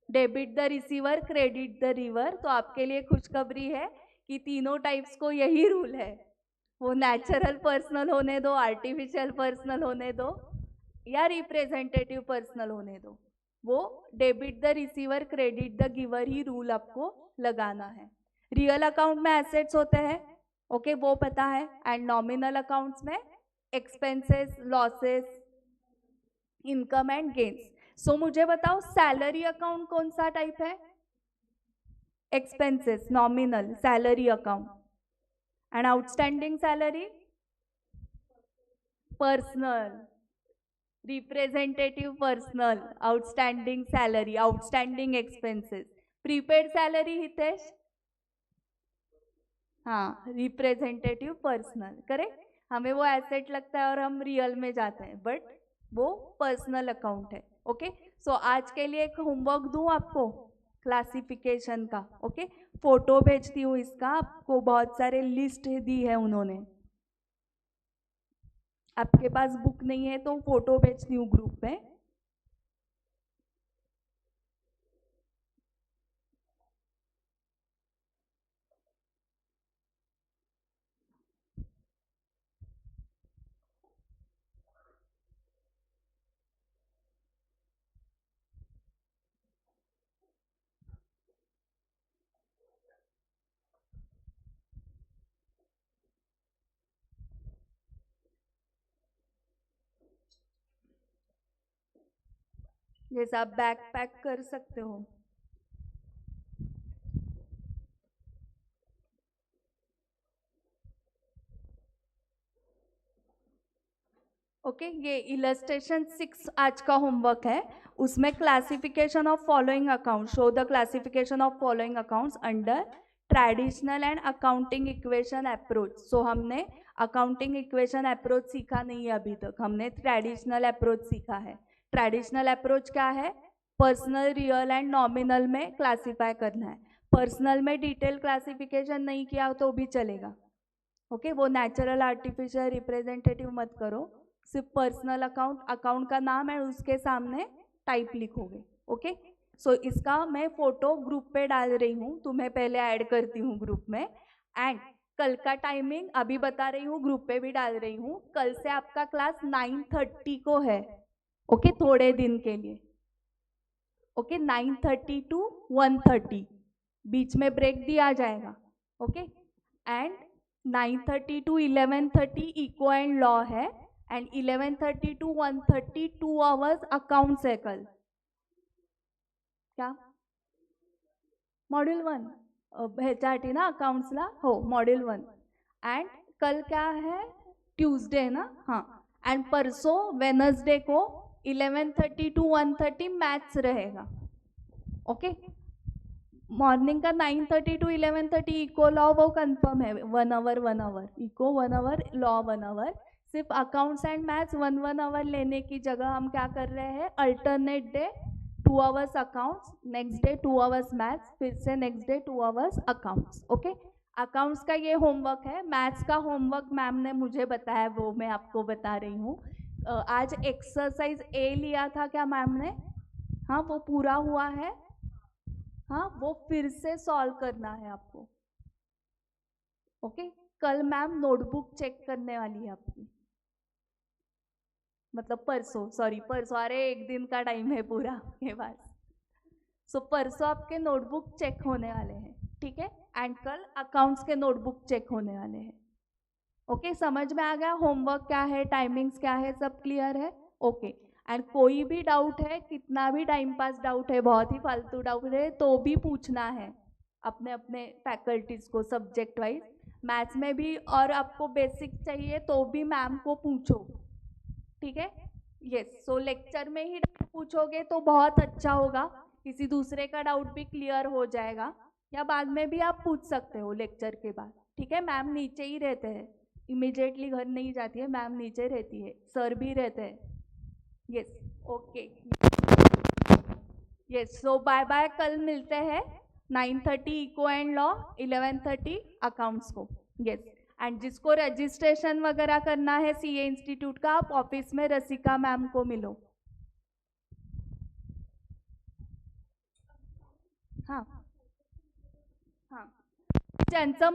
debit the receiver, credit the giver. तो आपके लिए खुशखबरी है कि तीनों टाइप्स को यही रूल है, वो नेचुरल पर्सनल होने दो, आर्टिफिशियल पर्सनल होने दो, या रिप्रेजेंटेटिव पर्सनल होने दो, वो debit the receiver, credit the giver he rule आपको लगाना है। रियल अकाउंट में एसेट्स होते हैं, ओके, वो पता है। एंड नॉमिनल अकाउंट्स में expenses, losses, income and gains. So मुझे बताओ सैलरी अकाउंट कौन सा टाइप है, expenses, nominal, salary account. And outstanding salary, personal, representative personal, outstanding salary, outstanding expenses. Prepaid salary Hitesh, हाँ, रिप्रेजेंटेटिव पर्सनल, करेक्ट। हमें वो asset लगता है और हम रियल में जाते हैं, बट वो पर्सनल अकाउंट है। ओके, सो आज के लिए एक होमवर्क दूं आपको, क्लासिफिकेशन का। ओके, फोटो भेजती हूँ इसका, आपको बहुत सारे लिस्ट दी है उन्होंने। आपके पास बुक नहीं है तो फोटो भेजती हूँ ग्रुप में। जैसे आप बैग पैक कर सकते हो। ओके, ये इलस्ट्रेशन 6 आज का होमवर्क है। उसमें classification of following account, show the classification of following accounts under traditional and accounting equation approach. So हमने अकाउंटिंग इक्वेशन अप्रोच सीखा नहीं है अभी तक, हमने ट्रेडिशनल अप्रोच सीखा है। ट्रेडिशनल अप्रोच क्या है? पर्सनल, रियल एंड नॉमिनल में क्लासीफाई करना है। पर्सनल में डिटेल क्लासिफिकेशन नहीं किया तो भी चलेगा। ओके, वो नेचुरल आर्टिफिशियल रिप्रेजेंटेटिव मत करो, सिर्फ पर्सनल अकाउंट, अकाउंट का नाम है उसके सामने टाइप लिखोगे। ओके, सो इसका मैं फोटो ग्रुप पे डाल रही हूँ, तुम्हें पहले ऐड करती हूँ ग्रुप में। एंड कल का टाइमिंग अभी बता रही हूँ, ग्रुप पे भी डाल रही हूँ। कल से आपका क्लास 9:30 को है। ओके, थोड़े दिन के लिए। ओके, 9:30 to 1:30 बीच में ब्रेक दिया जाएगा। Okay, and 9:30 to 11:30 eco and law है, एंड 11:30 to 1:30 2 आवर्स अकाउंट्स है कल। क्या? मॉड्यूल 1 ह्याच्यासाठी ना अकाउंट्सला, हो मॉड्यूल 1। एंड कल क्या है? ट्यूसडे ना, हाँ। एंड परसों वेनसडे को 11:30 to 1:30 मैथ्स रहेगा। ओके, मॉर्निंग का 9:30 to 11:30 इको लॉ वो कंफर्म है, 1 hour eco 1 hour law 1 hour. सिर्फ अकाउंट्स एंड मैथ्स 1 आवर लेने की जगह हम क्या कर रहे हैं, alternate day 2 hours accounts, next day 2 hours maths, फिर से next day 2 hours accounts. Okay, accounts का ये होमवर्क है। मैथ्स का होमवर्क मैम ने मुझे बताया, वो मैं आपको बता रही हूँ। आज एक्सरसाइज ए लिया था क्या मैम ने? हाँ, वो पूरा हुआ है। हाँ, वो फिर से सॉल्व करना है आपको। ओके, कल मैम नोटबुक चेक करने वाली है आपकी, मतलब परसों, सॉरी परसों, अरे एक दिन का टाइम है पूरा आपके पास। सो परसों आपके नोटबुक चेक होने वाले हैं, ठीक है। एंड कल अकाउंट्स के नोटबुक चेक होने वाले हैं। ओके, समझ में आ गया? होमवर्क क्या है, टाइमिंग्स क्या है, सब क्लियर है? ओके, एंड कोई भी डाउट है, कितना भी टाइम पास डाउट है, बहुत ही फालतू डाउट है, तो भी पूछना है अपने अपने फैकल्टीज को सब्जेक्ट वाइज। मैथ्स में भी और आपको बेसिक चाहिए तो भी मैम को पूछो, ठीक है। यस, सो लेक्चर में ही डाउट पूछोगे तो बहुत अच्छा होगा, किसी दूसरे का डाउट भी क्लियर हो जाएगा, या बाद में भी आप पूछ सकते हो लेक्चर के बाद, ठीक है। मैम नीचे ही रहते हैं, इमिडिएटली घर नहीं जाती है मैम, नीचे रहती है, सर भी रहते हैं। यस, ओके, यस, सो बाय बाय, कल मिलते हैं 9:30 इको एंड लॉ, 11:30 अकाउंट्स को। यस, एंड जिसको रजिस्ट्रेशन वगैरह करना है सीए इंस्टीट्यूट का, आप ऑफिस में रसिका मैम को मिलो। हाँ हाँ, ज्यांचं